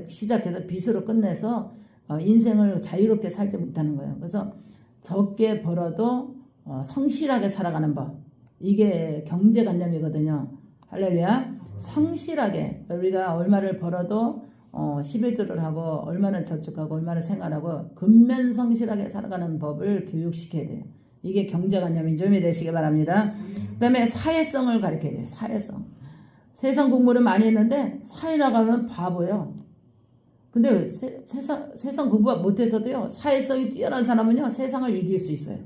시작해서 빚으로 끝내서 인생을 자유롭게 살지 못하는 거예요. 그래서 적게 벌어도 성실하게 살아가는 법. 이게 경제관념이거든요. 할렐루야. 성실하게 우리가 얼마를 벌어도 11조를 하고 얼마나 저축하고 얼마나 생활하고 근면성실하게 살아가는 법을 교육시켜야 돼요. 이게 경제관념인 점이 되시기 바랍니다. 그 다음에 사회성을 가르쳐야 돼요. 사회성. 세상 공부를 많이 했는데 사회 나가면 바보예요. 근데 세상 공부 못해서도요. 사회성이 뛰어난 사람은요. 세상을 이길 수 있어요.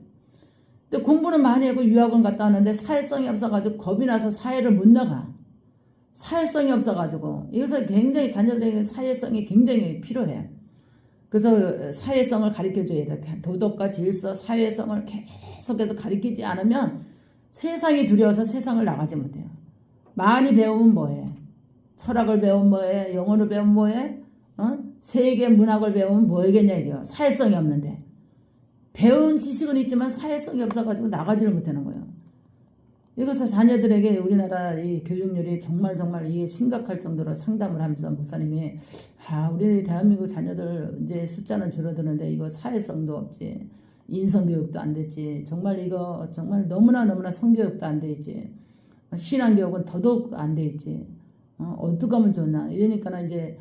근데 공부는 많이 하고 유학원 갔다 왔는데 사회성이 없어가지고 겁이 나서 사회를 못 나가. 사회성이 없어가지고 이것을 굉장히 자녀들에게 사회성이 굉장히 필요해요. 그래서 사회성을 가르쳐줘야 돼. 도덕과 질서, 사회성을 계속해서 가르치지 않으면 세상이 두려워서 세상을 나가지 못해요. 많이 배우면 뭐해? 철학을 배우면 뭐해? 영어를 배우면 뭐해? 세계 문학을 배우면 뭐하겠냐 이게요. 사회성이 없는데. 배운 지식은 있지만 사회성이 없어가지고 나가지를 못하는 거예요. 이것을 자녀들에게 우리나라 이 교육률이 정말 이게 심각할 정도로 상담을 하면서 목사님이 우리 대한민국 자녀들 이제 숫자는 줄어드는데 이거 사회성도 없지, 인성교육도 안 됐지, 정말 이거 정말 너무나 성교육도 안 돼 있지, 신앙교육은 더더욱 안 돼 있지. 어떻게 하면 좋나 이러니까 이제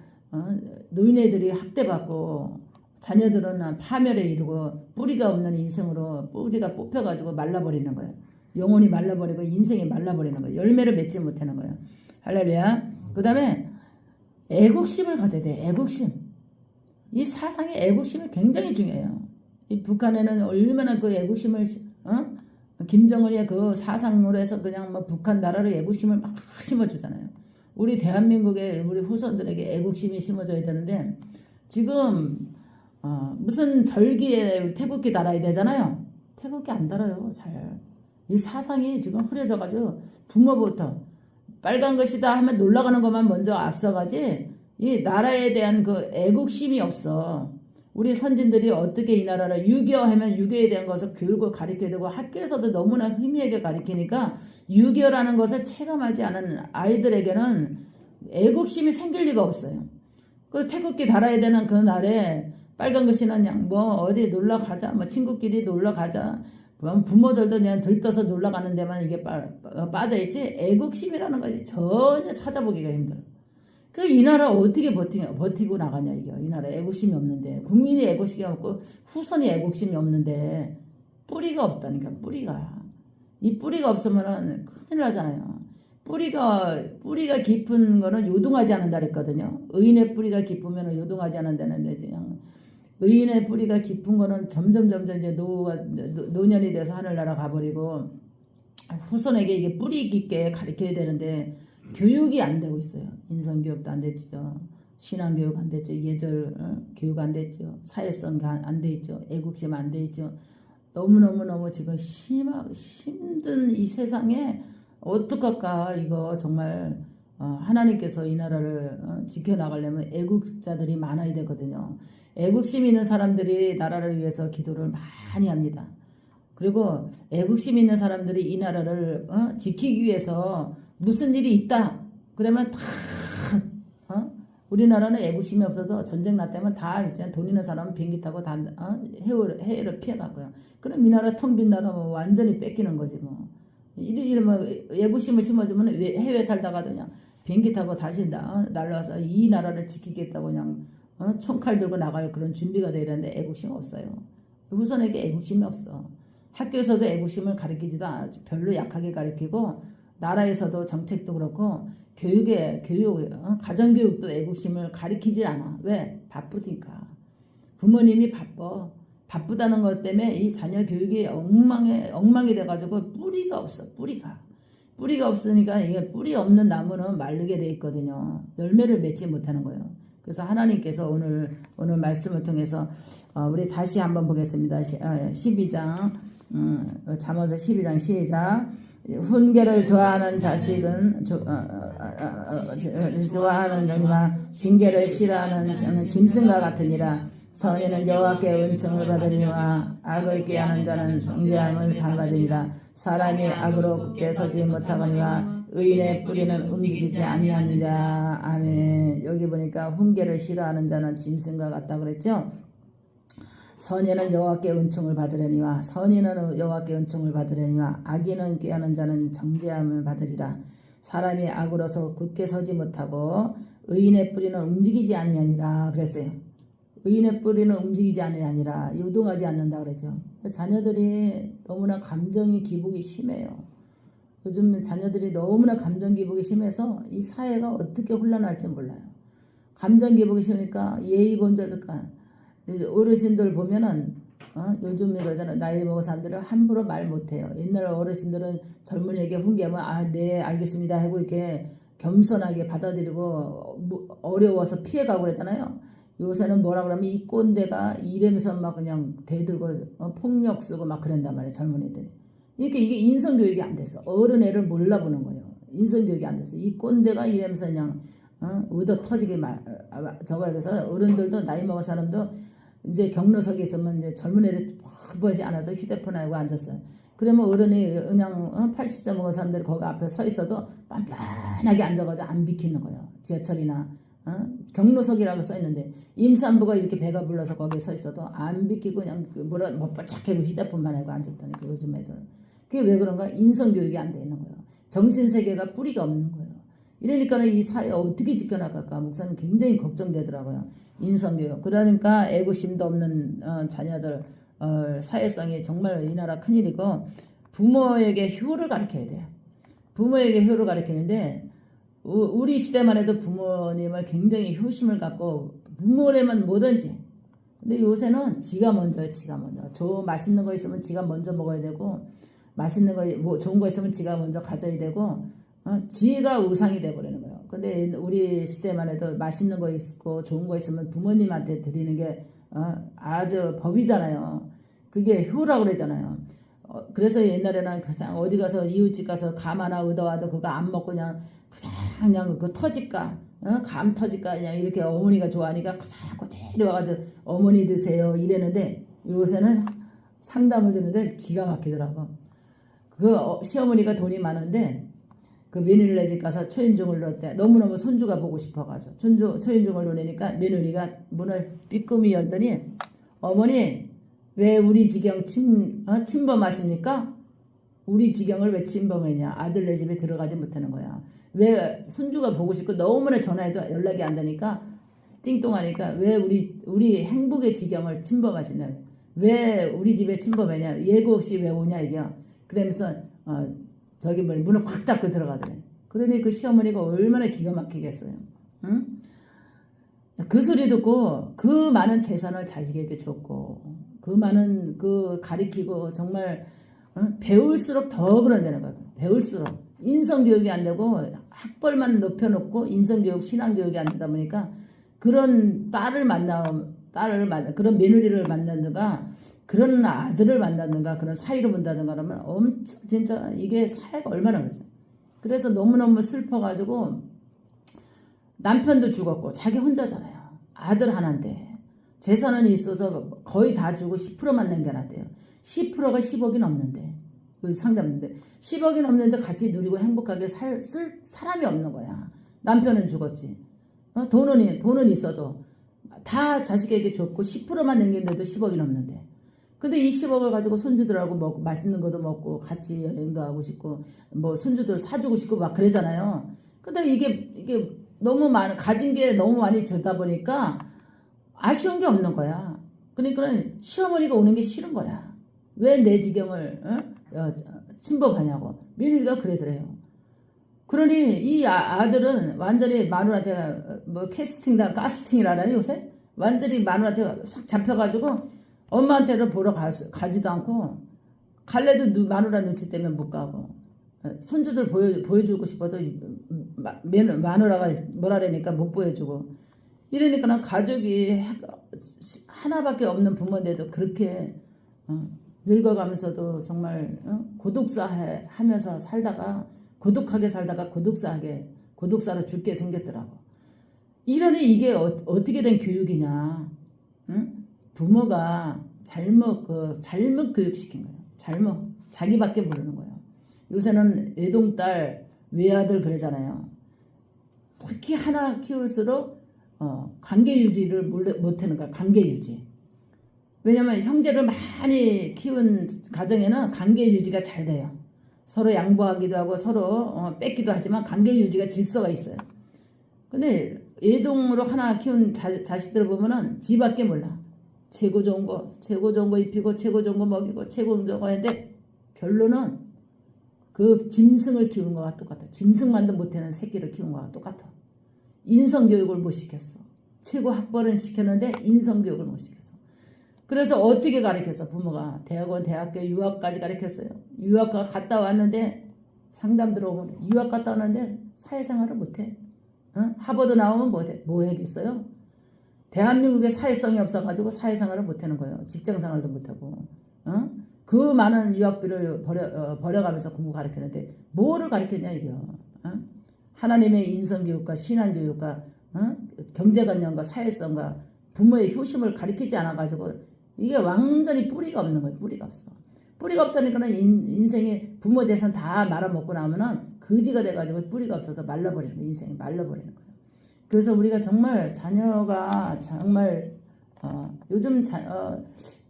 노인네들이 학대받고 자녀들은 파멸에 이르고 뿌리가 없는 인생으로 뿌리가 뽑혀가지고 말라버리는 거예요. 영혼이 말라버리고 인생이 말라버리는 거예요. 열매를 맺지 못하는 거예요. 할렐루야. 그 다음에 애국심을 가져야 돼. 애국심. 이 사상의 애국심이 굉장히 중요해요. 이 북한에는 얼마나 그 애국심을 김정은의 그 사상으로 해서 그냥 뭐 북한 나라를 애국심을 막 심어주잖아요. 우리 대한민국의 우리 후손들에게 애국심이 심어져야 되는데 지금 무슨 절기에 태극기 달아야 되잖아요. 태극기 안 달아요. 잘. 이 사상이 지금 흐려져가지고 부모부터 빨간 것이다 하면 놀라가는 것만 먼저 앞서가지 이 나라에 대한 그 애국심이 없어. 우리 선진들이 어떻게 이 나라를 6.25 하면 6.25에 대한 것을 교육을 가르쳐야 되고 학교에서도 너무나 희미하게 가르치니까 6.25라는 것을 체감하지 않은 아이들에게는 애국심이 생길 리가 없어요. 그 태극기 달아야 되는 그 날에 빨간 것이나 그냥 뭐 어디 놀러 가자, 뭐 친구끼리 놀러 가자, 부모들도 그냥 들떠서 놀러 가는 데만 이게 빠져있지 애국심이라는 것이 전혀 찾아보기가 힘들어. 그 이 나라 어떻게 버티고 나가냐 이게. 이 나라 애국심이 없는데, 국민이 애국심이 없고 후손이 애국심이 없는데 뿌리가 없다니까. 이 뿌리가 없으면은 큰일 나잖아요. 뿌리가 깊은 거는 요동하지 않는다 그랬거든요. 의인의 뿌리가 깊으면 요동하지 않는다는데 그냥 의인의 뿌리가 깊은 거는 점점 이제 노년이 돼서 하늘나라 가버리고 후손에게 이게 뿌리 깊게 가르쳐야 되는데 교육이 안 되고 있어요. 인성교육도 안 됐죠. 신앙교육 안 됐죠. 예절 교육 안 됐죠. 사회성 안 돼 있죠. 애국심 안 돼 있죠. 너무 지금 힘든 이 세상에 어떡할까 이거 정말 하나님께서 이 나라를 지켜나가려면 애국자들이 많아야 되거든요. 애국심 있는 사람들이 나라를 위해서 기도를 많이 합니다. 그리고 애국심 있는 사람들이 이 나라를 지키기 위해서 무슨 일이 있다 그러면 다 우리나라는 애국심이 없어서 전쟁 났다면 다 이제 돈 있는 사람은 비행기 타고 다 해외를 피해갔고요. 그럼 이 나라 텅 빈 나라 뭐 완전히 뺏기는 거지 뭐. 이러면 애국심을 심어주면 해외 살다가도 그냥 비행기 타고 다시 날라와서 이 나라를 지키겠다고 그냥 총칼 들고 나갈 그런 준비가 돼야 되는데 애국심 없어요. 후손에게 애국심이 없어. 학교에서도 애국심을 가르치지도 않아. 별로 약하게 가르치고 나라에서도 정책도 그렇고 가정교육도 애국심을 가르치지 않아. 왜? 바쁘니까. 부모님이 바쁘다는 것 때문에 이 자녀 교육이 엉망이 돼가지고 뿌리가 없어. 뿌리가 없으니까 이게 뿌리 없는 나무는 마르게 돼 있거든요. 열매를 맺지 못하는 거예요. 그래서 하나님께서 오늘 말씀을 통해서 우리 다시 한번 보겠습니다. 12장 잠언서 12장 시작. 훈계를 좋아하는 자식은 좋아하는 자니와 징계를 싫어하는 자는 짐승과 같으니라. 선인은 여호와께 은총을 받으리와 악을 꾀하는 자는 정죄함을 받으리라. 사람이 악으로 굳게 서지 못하거니와 의인의 뿌리는 움직이지 아니하니라. 아멘. 여기 보니까 훈계를 싫어하는 자는 짐승과 같다 그랬죠. 선인은 여호와께 은총을 받으려니와 악인은 꾀하는 자는 정죄함을 받으리라. 사람이 악으로서 굳게 서지 못하고 의인의 뿌리는 움직이지 아니하니라 그랬어요. 의인의 뿌리는 움직이지 아니하니라. 요동하지 않는다 그랬죠. 자녀들이 너무나 감정이 기복이 심해요. 요즘 자녀들이 너무나 감정 기복이 심해서 이 사회가 어떻게 혼란할지 몰라요. 감정 기복이 심하니까 예의 범절들까 어르신들 보면은 요즘 이러잖아. 나이 먹은 사람들은 함부로 말 못해요. 옛날 어르신들은 젊은이에게 훈계하면 네 알겠습니다 하고 이렇게 겸손하게 받아들이고 어려워서 피해가고 그랬잖아요. 요새는 뭐라 그러면 이 꼰대가 이러면서 막 그냥 대들고 폭력 쓰고 막 그런단 말이에요. 젊은이들이. 이게 인성교육이 안 돼서 어른애를 몰라보는 거예요. 인성교육이 안 돼서 이 꼰대가 이러면서 그냥 얻어 터지게 저거 해서 어른들도 나이 먹은 사람도 이제 경로석에 있으면 이제 젊은 애들 보지 않아서 휴대폰 하고 앉았어요. 그러면 어른이 그냥 80세 먹은 사람들이 거기 앞에 서 있어도 빤빤하게 앉아가지고 안 비키는 거예요. 지하철이나 경로석이라고 써 있는데 임산부가 이렇게 배가 불러서 거기에 서 있어도 안 비키고 그냥 뭐라 못 바짝하고 휴대폰만 하고 앉았다니까 요즘 애들. 그게 왜 그런가? 인성교육이 안 돼 있는 거예요. 정신세계가 뿌리가 없는 거예요. 이러니까 이 사회 어떻게 지켜나갈까 목사님 굉장히 걱정되더라고요. 인성교육. 그러니까 애고심도 없는 자녀들 사회성이 정말 이 나라 큰일이고 부모에게 효를 가르쳐야 돼요. 부모에게 효를 가르치는데 우리 시대만 해도 부모님을 굉장히 효심을 갖고 부모라면 뭐든지. 근데 요새는 지가 먼저요. 지가 먼저. 저 맛있는 거 있으면 지가 먼저 먹어야 되고 맛있는 거 뭐 좋은 거 있으면 지가 먼저 가져야 되고 지가 우상이 돼버리는 거예요. 근데 우리 시대만 해도 맛있는 거 있고 좋은 거 있으면 부모님한테 드리는 게 아주 법이잖아요. 그게 효라고 그러잖아요. 그래서 옛날에는 그냥 어디 가서 이웃집 가서 감 하나 얻어와도 그거 안 먹고 그냥 그 터질까 감 터질까 그냥 이렇게 어머니가 좋아하니까 자꾸 데려와가지고 어머니 드세요 이랬는데 요새는 상담을 듣는데 기가 막히더라고. 그 시어머니가 돈이 많은데 그 며느리네 집 가서 초인종을 넣었대. 너무너무 손주가 보고 싶어가지고 초인종을 넣으니까 며느리가 문을 삐끔이 열더니 어머니 왜 우리 지경 침범하십니까? 우리 지경을 왜 침범했냐? 아들네 집에 들어가지 못하는 거야. 왜 손주가 보고 싶고 너무나 전화해도 연락이 안 되니까 띵동하니까 왜 우리 행복의 지경을 침범하시냐? 왜 우리 집에 침범했냐? 예고 없이 왜 오냐 이게. 그러면서 저기 문을 콱 닫고 들어가더래. 그러니 그 시어머니가 얼마나 기가 막히겠어요. 응? 그 소리 듣고 그 많은 재산을 자식에게 줬고 그 많은 그 가리키고 정말 배울수록 더 그런다는 거예요. 배울수록 인성교육이 안 되고 학벌만 높여놓고 인성교육 신앙교육이 안 되다 보니까 그런 그런 며느리를 만나든가 그런 아들을 만나든가 그런 사이를 본다든가 그러면 엄청 진짜 이게 사회가 얼마나 그랬어요. 그래서 너무너무 슬퍼가지고 남편도 죽었고 자기 혼자잖아요. 아들 하나인데 재산은 있어서 거의 다 주고 10%만 남겨놨대요. 10%가 10억이 넘는데 그 상담인데 10억이 넘는데 같이 누리고 행복하게 쓸 사람이 없는 거야. 남편은 죽었지. 돈은 있어도 다 자식에게 줬고 10%만 남겼는데도 10억이 넘는데 근데 이 10억을 가지고 손주들하고 먹고 맛있는 것도 먹고 같이 여행도 하고 싶고 뭐 손주들 사주고 싶고 막 그러잖아요. 근데 이게 너무 가진 게 너무 많이 주다 보니까 아쉬운 게 없는 거야. 그러니까 시어머니가 오는 게 싫은 거야. 왜 내 지경을 침범하냐고. 며느리가 그러더래요. 그러니 이 아들은 완전히 마누라한테 뭐 가스팅이라니 요새? 완전히 마누라한테 싹 잡혀가지고 엄마한테는 보러 가지도 않고 갈래도 마누라 눈치 때문에 못 가고 손주들 보여주고 싶어도 마누라가 뭐라니까 못 보여주고 이러니까 가족이 하나밖에 없는 부모인데도 그렇게 늙어가면서도 정말 고독사 하면서 살다가 고독하게 살다가 고독사로 죽게 생겼더라고. 이러니 이게 어떻게 된 교육이냐. 응? 부모가 잘못 교육시킨 거예요. 자기밖에 모르는 거예요. 요새는 외동딸, 외아들 그러잖아요. 특히 하나 키울수록 관계 유지를 못하는 거야. 관계 유지. 왜냐면 형제를 많이 키운 가정에는 관계 유지가 잘 돼요. 서로 양보하기도 하고 서로 뺏기도 하지만 관계 유지가 질서가 있어요. 근데 외동으로 하나 키운 자식들을 보면은 지밖에 몰라. 최고 좋은 거 입히고 최고 좋은 거 먹이고 최고 좋은 거 했는데 결론은 그 짐승을 키운 거와 똑같아. 짐승만도 못하는 새끼를 키운 거와 똑같아. 인성교육을 못 시켰어. 최고 학벌은 시켰는데 인성교육을 못 시켰어. 그래서 어떻게 가르쳤어? 부모가 대학원, 대학교, 유학까지 가르쳤어요. 유학 갔다 왔는데 상담 들어오면 유학 갔다 왔는데 사회생활을 못해. 하버드 나오면 뭐 하겠어요? 대한민국에 사회성이 없어가지고 사회생활을 못하는 거예요. 직장생활도 못하고. 그 많은 유학비를 버려가면서 공부 가르치는데 뭐를 가르쳤냐 이게요. 하나님의 인성교육과 신앙교육과 경제관념과 사회성과 부모의 효심을 가르치지 않아가지고 이게 완전히 뿌리가 없는 거예요. 뿌리가 없어. 뿌리가 없다니까 인생이 부모 재산 다 말아먹고 나면은 거지가 돼가지고 뿌리가 없어서 말라버리는 거예요. 인생이 말라버리는 거예요. 그래서 우리가 정말 자녀가 정말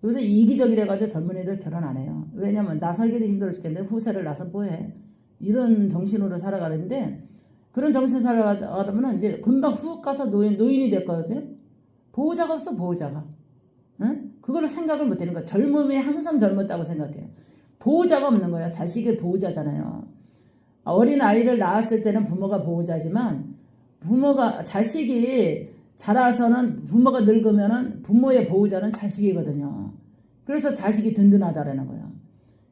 요새 이기적이래가지고 젊은 애들 결혼 안 해요. 왜냐면 나 살기도 힘들어 죽겠는데 후세를 낳아서 뭐해. 이런 정신으로 살아가는데 그런 정신 살아가려면 이제 금방 훅 가서 노인이 됐거든요. 보호자가 없어 보호자가. 응? 그거를 생각을 못 하는 거야. 젊음이 항상 젊었다고 생각해요. 보호자가 없는 거야. 자식의 보호자잖아요. 어린 아이를 낳았을 때는 부모가 보호자지만 자식이 자라서는 부모가 늙으면은 부모의 보호자는 자식이거든요. 그래서 자식이 든든하다라는 거예요.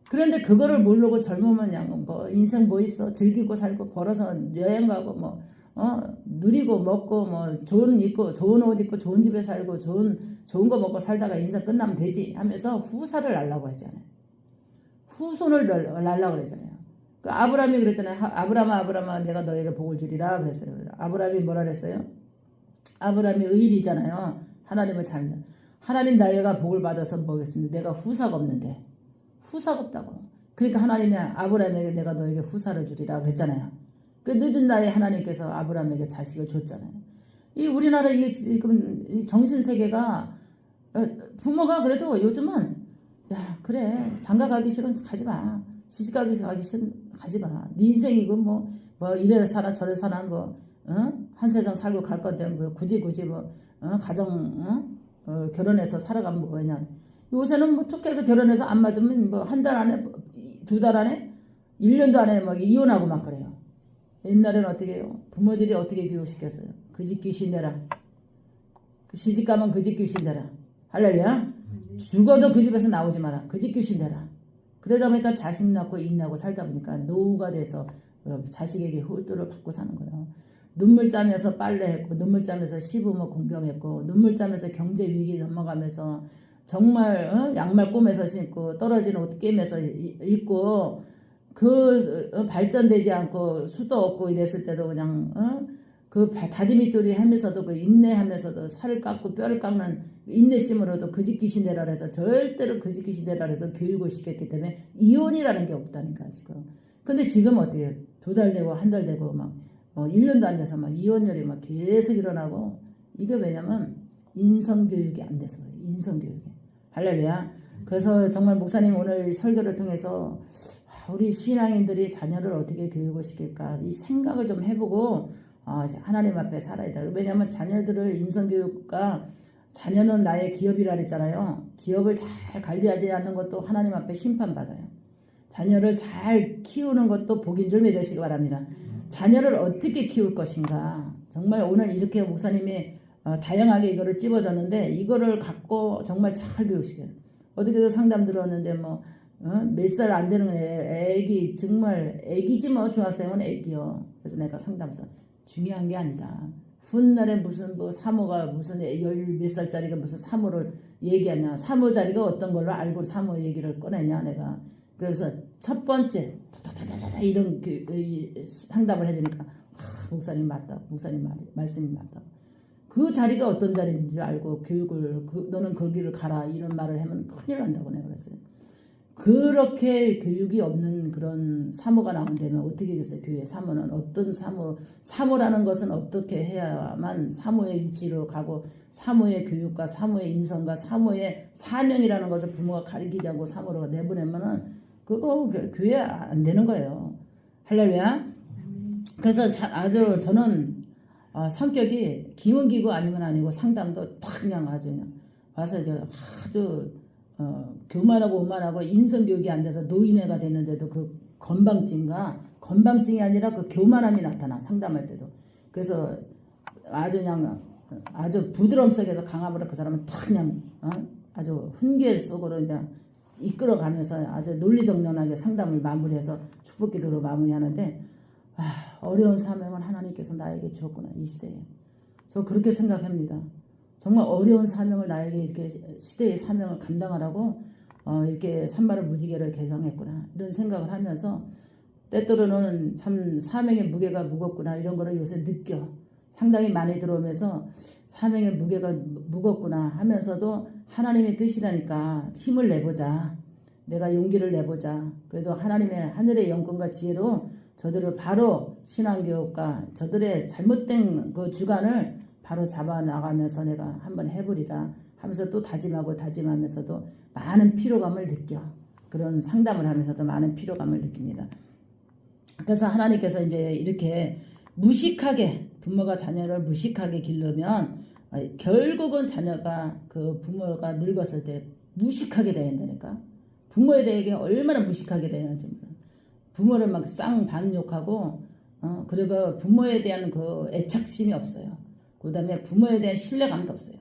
그런데 그거를 모르고 젊으면 그냥 뭐 인생 뭐 있어 즐기고 살고 벌어서 여행 가고 뭐 누리고 먹고 뭐 좋은 옷 입고 좋은 집에 살고 좋은 거 먹고 살다가 인생 끝나면 되지 하면서 후사를 날라고 했잖아요. 후손을 날라고 그랬잖아요. 그 아브라함이 그랬잖아요. 아브라함아 내가 너에게 복을 주리라 그랬어요. 아브라함이 뭐라 그랬어요? 아브라함이 의인이잖아요. 하나님을 잘 믿는. 하나님 나에가 복을 받아서 뭐겠습니까? 내가 후사가 없는데. 후사가 없다고. 그러니까 하나님이 아브라함에게 내가 너에게 후사를 주리라 그랬잖아요. 그 늦은 나이에 하나님께서 아브라함에게 자식을 줬잖아요. 이 우리나라 지금 이 정신세계가 부모가 그래도 요즘은 야 그래 장가 가기 싫으면 가지 마. 시집 가기 싫으면 가지 마. 네 인생이고 뭐 이래 살아 저래 살아 한 세상 살고 갈 건데 뭐 굳이 가정 결혼해서 살아가면 뭐냐. 요새는 뭐 툭 해서 결혼해서 안 맞으면 뭐 한 달 안에 2달 안에 1년도 안에 막 이혼하고 막 그래요. 옛날에는 어떻게 해요? 부모들이 어떻게 교육시켰어요? 그 집 귀신 되라. 시집 가면 그 집 귀신 되라. 할렐루야. 죽어도 그 집에서 나오지 마라. 그 집 귀신 되라. 그러다 보니까 자식 낳고 인 낳고 살다 보니까 노후가 돼서 자식에게 홀도를 받고 사는 거예요. 눈물 짜면서 빨래했고 눈물 짜면서 시부모 공경했고 눈물 짜면서 경제 위기 넘어가면서 정말 양말 꼬매서 신고 떨어지는 옷 깨매서 입고 발전되지 않고 수도 없고 이랬을 때도 그냥 그 다리밑조리 하면서도 그 인내하면서도 살을 깎고 뼈를 깎는 인내심으로도 그 집 귀신 되라 해서 절대로 그 집 귀신 되라 해서 교육을 시켰기 때문에 이혼이라는 게 없다니까 지금. 근데 지금 어떻게 2달 되고 한 달 되고 막 1년도 안 돼서 막 이혼율이 막 계속 일어나고 이게 왜냐면 인성교육이 안 돼서 그래요. 인성교육이. 할렐루야. 그래서 정말 목사님 오늘 설교를 통해서 우리 신앙인들이 자녀를 어떻게 교육을 시킬까 이 생각을 좀 해보고 하나님 앞에 살아야 돼요. 왜냐하면 자녀들을 인성교육과 자녀는 나의 기업이라 그랬잖아요. 기업을 잘 관리하지 않는 것도 하나님 앞에 심판받아요. 자녀를 잘 키우는 것도 복인 줄 믿으시기 바랍니다. 자녀를 어떻게 키울 것인가. 정말 오늘 이렇게 목사님이 다양하게 이거를 찝어줬는데 이거를 갖고 정말 잘 교육시켜요. 어떻게도 상담 들었는데 몇 살 안 되는 애기 정말 애기지 뭐 중학생은 애기요. 그래서 내가 상담사 중요한 게 아니다. 훗날에 무슨 사모가 무슨 10몇 살짜리가 무슨 사모를 얘기하냐. 사모 자리가 어떤 걸로 알고 사모 얘기를 꺼내냐 내가. 그래서 첫 번째 다다다다다 이런 상담을 해주니까 목사님 맞다. 목사님 말씀이 맞다. 그 자리가 어떤 자리인지 알고 교육을 너는 거기를 가라 이런 말을 하면 큰일 난다고 내가 그랬어요. 그렇게 교육이 없는 그런 사모가 나온 데는 어떻게 되겠어요? 교회 사모는 어떤 사모라는 것은 어떻게 해야만 사모의 위치로 가고 사모의 교육과 사모의 인성과 사모의 사명이라는 것을 부모가 가르치자고 사모로 내보내면은 그거 교회 안 되는 거예요. 할렐루야. 그래서 아주 저는 성격이 기문기고 아니면 아니고 상담도 딱 그냥 아주 그냥 와서 아주 교만하고 오만하고 인성교육이 안 돼서 노인애가 됐는데도 그 건방증이 아니라 그 교만함이 나타나 상담할 때도. 그래서 아주 그냥 아주 부드러움 속에서 강함으로 그 사람은 탁 그냥 아주 훈계 속으로 이제 이끌어가면서 아주 논리정연하게 상담을 마무리해서 축복기도로 마무리하는데 어려운 사명을 하나님께서 나에게 주었구나 이 시대에. 저 그렇게 생각합니다. 정말 어려운 사명을 나에게 이렇게 시대의 사명을 감당하라고 이렇게 산마를 무지개를 개성했구나 이런 생각을 하면서 때때로는 참 사명의 무게가 무겁구나 이런 거를 요새 느껴. 상당히 많이 들어오면서 사명의 무게가 무겁구나 하면서도 하나님의 뜻이라니까 힘을 내보자. 내가 용기를 내보자. 그래도 하나님의 하늘의 영권과 지혜로 저들을 바로 신앙교육과 저들의 잘못된 그 주관을 바로 잡아 나가면서 내가 한번 해보리다 하면서 또 다짐하고 다짐하면서도 많은 피로감을 느껴. 그런 상담을 하면서도 많은 피로감을 느낍니다. 그래서 하나님께서 이제 이렇게 무식하게 부모가 자녀를 무식하게 기르면 결국은 자녀가 그 부모가 늙었을 때 무식하게 돼야 된다니까. 부모에 대해 얼마나 무식하게 되는지 부모를 막 쌍반욕하고 그리고 부모에 대한 그 애착심이 없어요. 그 다음에 부모에 대한 신뢰감도 없어요.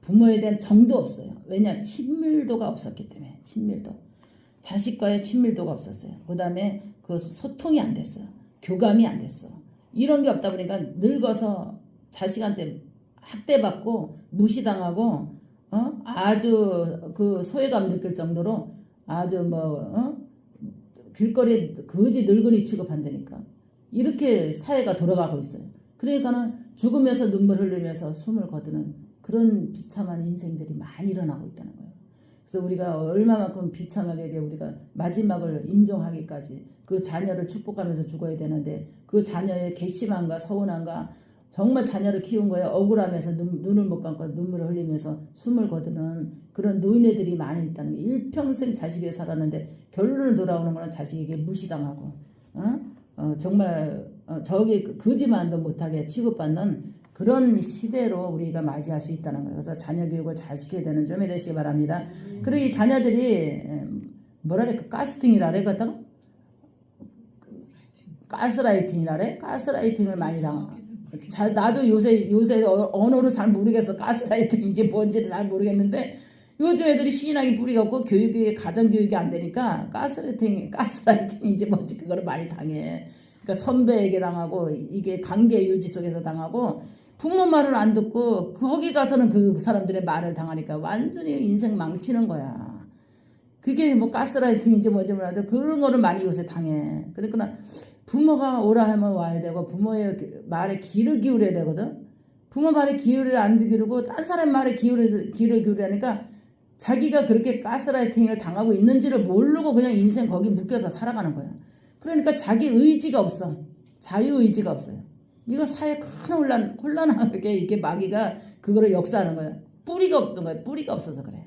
부모에 대한 정도 없어요. 왜냐? 친밀도가 없었기 때문에. 친밀도. 자식과의 친밀도가 없었어요. 그 다음에 그 소통이 안 됐어요. 교감이 안 됐어. 이런 게 없다 보니까 늙어서 자식한테 학대받고 무시당하고 아주 그 소외감 느낄 정도로 아주 길거리에 거지 늙은이 취급한다니까. 이렇게 사회가 돌아가고 있어요. 그러니까는 죽으면서 눈물 흘리면서 숨을 거두는 그런 비참한 인생들이 많이 일어나고 있다는 거예요. 그래서 우리가 얼마만큼 비참하게 우리가 마지막을 인정하기까지 그 자녀를 축복하면서 죽어야 되는데 그 자녀의 괘씸함과 서운함과 정말 자녀를 키운 거에 억울하면서 눈을 못 감고 눈물을 흘리면서 숨을 거두는 그런 노인네들이 많이 있다는 거예요. 일평생 자식 위해 살았는데 결론은 돌아오는 거는 자식에게 무시당하고 정말 저기 거지만도 못하게 취급받는 그런 시대로 우리가 맞이할 수 있다는 거예요. 그래서 자녀 교육을 잘 시켜야 되는 점이 되시기 바랍니다. 그리고 이 자녀들이 뭐라 그래? 가스팅이라 그래? 가스라이팅이라 그래? 가스라이팅을 많이 나도 요새 언어로 잘 모르겠어. 가스라이팅인지 뭔지도 잘 모르겠는데 요즘 애들이 신앙이 뿌리가 없고 교육이 가정교육이 안 되니까 가스라이팅인지 뭔지 그거를 많이 당해. 그러니까 선배에게 당하고 이게 관계 유지 속에서 당하고 부모 말을 안 듣고 거기 가서는 그 사람들의 말을 당하니까 완전히 인생 망치는 거야. 그게 뭐 가스라이팅인지 뭔지 몰라도 그런 거를 많이 요새 당해. 그러니까 부모가 오라 하면 와야 되고 부모의 말에 귀를 기울여야 되거든. 부모 말에 귀를 안 기울이고 딴 사람 말에 귀를 기울이니까 자기가 그렇게 가스라이팅을 당하고 있는지를 모르고 그냥 인생 거기 묶여서 살아가는 거야. 그러니까 자기 의지가 없어. 자유의지가 없어요. 이거 사회 큰 혼란하게 이게 마귀가 그거를 역사하는 거예요. 뿌리가 없던 거예요. 뿌리가 없어서 그래.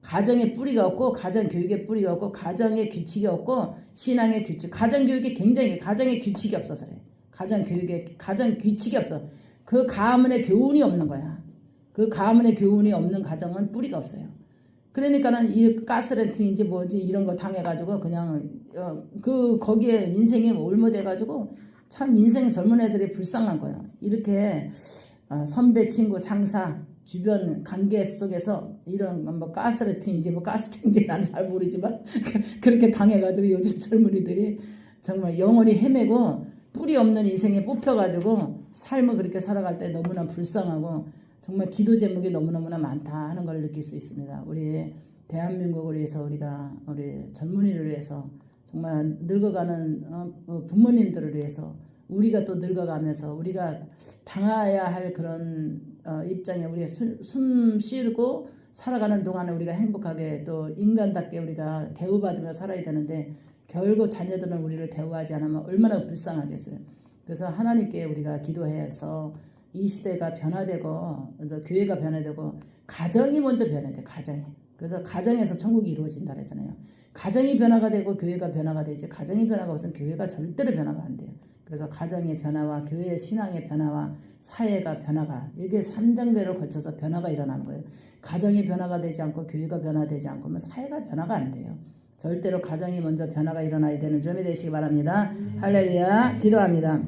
가정에 뿌리가 없고 가정 교육에 뿌리가 없고 가정에 규칙이 없고 신앙의 규칙. 가정 교육이 굉장히 가정에 규칙이 없어서 그래. 가정 교육에 가정 규칙이 없어. 그 가문의 교훈이 없는 거야. 그 가문의 교훈이 없는 가정은 뿌리가 없어요. 그러니까는 이 가스라이팅인지 뭐지 이런 거 당해가지고 그냥 거기에 인생이 올무돼가지고 참 인생 젊은 애들이 불쌍한 거야. 이렇게 선배, 친구, 상사, 주변 관계 속에서 이런 뭐 가스라이팅인지 뭐 가스팅인지 나는 잘 모르지만 그렇게 당해가지고 요즘 젊은이들이 정말 영원히 헤매고 뿌리 없는 인생에 뽑혀가지고 삶을 그렇게 살아갈 때 너무나 불쌍하고 정말 기도 제목이 너무너무나 많다 하는 걸 느낄 수 있습니다. 우리 대한민국을 위해서 우리가 우리 젊은이를 위해서 정말 늙어가는 부모님들을 위해서 우리가 또 늙어가면서 우리가 당해야 할 그런 입장에 우리가 숨 쉬고 살아가는 동안에 우리가 행복하게 또 인간답게 우리가 대우받으며 살아야 되는데 결국 자녀들은 우리를 대우하지 않으면 얼마나 불쌍하겠어요. 그래서 하나님께 우리가 기도해서 이 시대가 변화되고 교회가 변화되고 가정이 먼저 변화돼. 가정이. 그래서 가정에서 천국이 이루어진다 그랬잖아요. 가정이 변화가 되고 교회가 변화가 되지 가정이 변화가 없으면 교회가 절대로 변화가 안 돼요. 그래서 가정의 변화와 교회의 신앙의 변화와 사회가 변화가 이게 3단계로 거쳐서 변화가 일어나는 거예요. 가정이 변화가 되지 않고 교회가 변화되지 않고 사회가 변화가 안 돼요. 절대로 가정이 먼저 변화가 일어나야 되는 점이 되시기 바랍니다. 할렐루야. 기도합니다.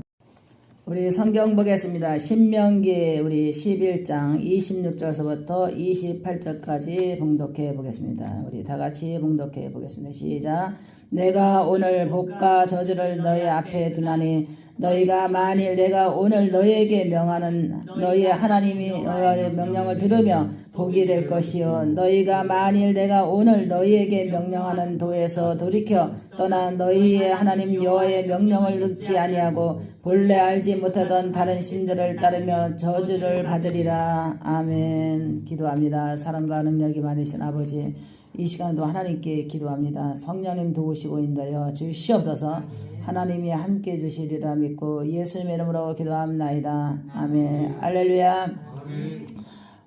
우리 성경 보겠습니다. 신명기 우리 11장 26절서부터 28절까지 봉독해 보겠습니다. 우리 다 같이 봉독해 보겠습니다. 시작. 내가 오늘 복과 저주를 너희 앞에 두나니 너희가 만일 내가 오늘 너희에게 명하는 너희의 하나님이 너희의 명령을 들으며 복이 될 것이요 너희가 만일 내가 오늘 너희에게 명령하는 도에서 돌이켜 떠나 너희의 하나님 여호와의 명령을 듣지 아니하고 본래 알지 못하던 다른 신들을 따르며 저주를 받으리라. 아멘. 기도합니다. 사랑과 능력이 많으신 아버지, 이 시간도 하나님께 기도합니다. 성령님 도우시고 인도하여 주시옵소서. 하나님이 함께 주시리라 믿고 예수님의 이름으로 기도합나이다. 아멘. 할렐루야.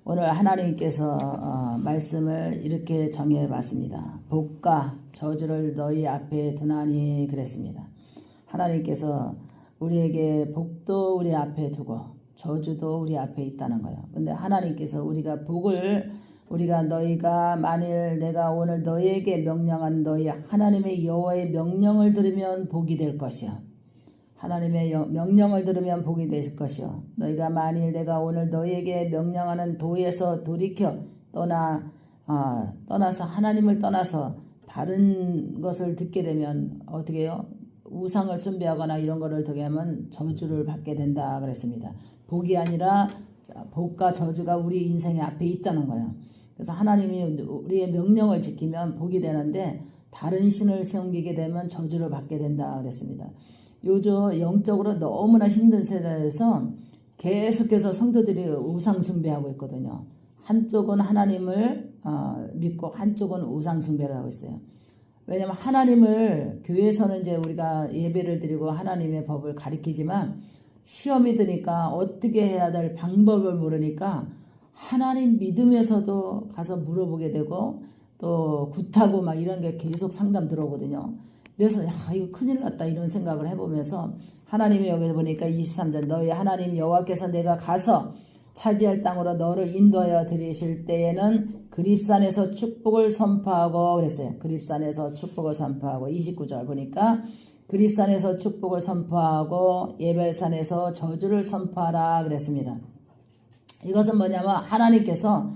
오늘 하나님께서 말씀을 이렇게 정해봤습니다. 복과 저주를 너희 앞에 두나니 그랬습니다. 하나님께서 우리에게 복도 우리 앞에 두고 저주도 우리 앞에 있다는 거예요. 근데 하나님께서 우리가 복을 너희가 만일 내가 오늘 너희에게 명령한 너희 하나님의 여호와의 명령을 들으면 복이 될 것이요. 하나님의 명령을 들으면 복이 될 것이요. 너희가 만일 내가 오늘 너희에게 명령하는 도에서 돌이켜 떠나서 하나님을 떠나서 다른 것을 듣게 되면 어떻게 해요? 우상을 숭배하거나 이런 거를 듣게 하면 저주를 받게 된다 그랬습니다. 복이 아니라 복과 저주가 우리 인생의 앞에 있다는 거예요. 그래서 하나님이 우리의 명령을 지키면 복이 되는데 다른 신을 섬기게 되면 저주를 받게 된다 그랬습니다. 요즘 영적으로 너무나 힘든 세대에서 계속해서 성도들이 우상 숭배하고 있거든요. 한쪽은 하나님을 믿고 한쪽은 우상 숭배를 하고 있어요. 왜냐하면 하나님을 교회에서는 이제 우리가 예배를 드리고 하나님의 법을 가리키지만 시험이 드니까 어떻게 해야 될 방법을 모르니까 하나님 믿음에서도 가서 물어보게 되고 또 굿하고 막 이런 게 계속 상담 들어오거든요. 그래서 이거 큰일 났다 이런 생각을 해보면서 하나님이 여기 보니까 23절 너희 하나님 여호와께서 내가 가서 차지할 땅으로 너를 인도하여 들이실 때에는 그립산에서 축복을 선포하고 그랬어요. 그립산에서 축복을 선포하고 29절 보니까 그립산에서 축복을 선포하고 예벨산에서 저주를 선포하라 그랬습니다. 이것은 뭐냐면 하나님께서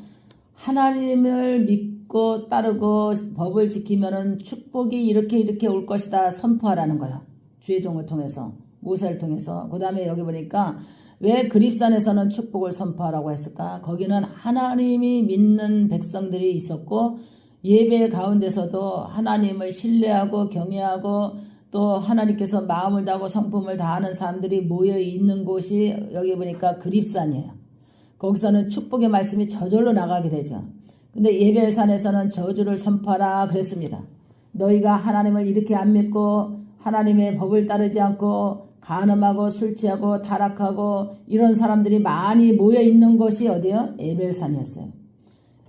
하나님을 믿고 따르고 법을 지키면은 축복이 이렇게 올 것이다 선포하라는 거예요. 주의 종을 통해서 모세를 통해서. 그 다음에 여기 보니까 왜 그립산에서는 축복을 선포하라고 했을까? 거기는 하나님이 믿는 백성들이 있었고 예배 가운데서도 하나님을 신뢰하고 경외하고 또 하나님께서 마음을 다하고 성품을 다하는 사람들이 모여 있는 곳이 여기 보니까 그립산이에요. 거기서는 축복의 말씀이 저절로 나가게 되죠. 근데 예벨산에서는 저주를 선포하라 그랬습니다. 너희가 하나님을 이렇게 안 믿고 하나님의 법을 따르지 않고 간음하고 술 취하고 타락하고 이런 사람들이 많이 모여 있는 곳이 어디요? 예벨산이었어요.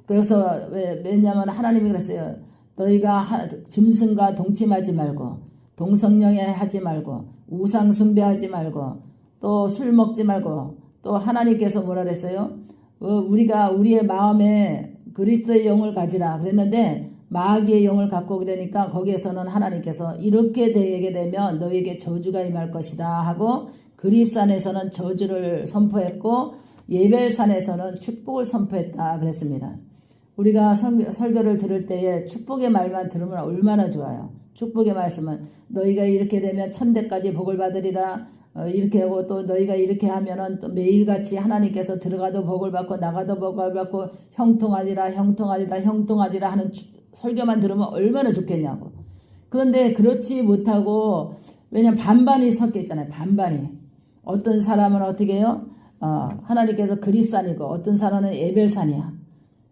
그래서 왜냐하면 하나님이 그랬어요. 너희가 짐승과 동침하지 말고 동성령에 하지 말고 우상 숭배하지 말고 또 술 먹지 말고 또 하나님께서 뭐라 그랬어요? 우리가 우리의 마음에 그리스도의 영을 가지라 그랬는데 마귀의 영을 갖고 그러니까 거기에서는 하나님께서 이렇게 되게 되면 너에게 저주가 임할 것이다 하고 그립산에서는 저주를 선포했고 예벨산에서는 축복을 선포했다 그랬습니다. 우리가 설교를 들을 때에 축복의 말만 들으면 얼마나 좋아요. 축복의 말씀은 너희가 이렇게 되면 천대까지 복을 받으리라 이렇게 하고 또 너희가 이렇게 하면은 또 매일같이 하나님께서 들어가도 복을 받고 나가도 복을 받고 형통하리라 하는 설교만 들으면 얼마나 좋겠냐고. 그런데 그렇지 못하고 왜냐면 반반이 섞여 있잖아요. 반반이. 어떤 사람은 어떻게 해요? 하나님께서 그립산이고 어떤 사람은 예벨산이야.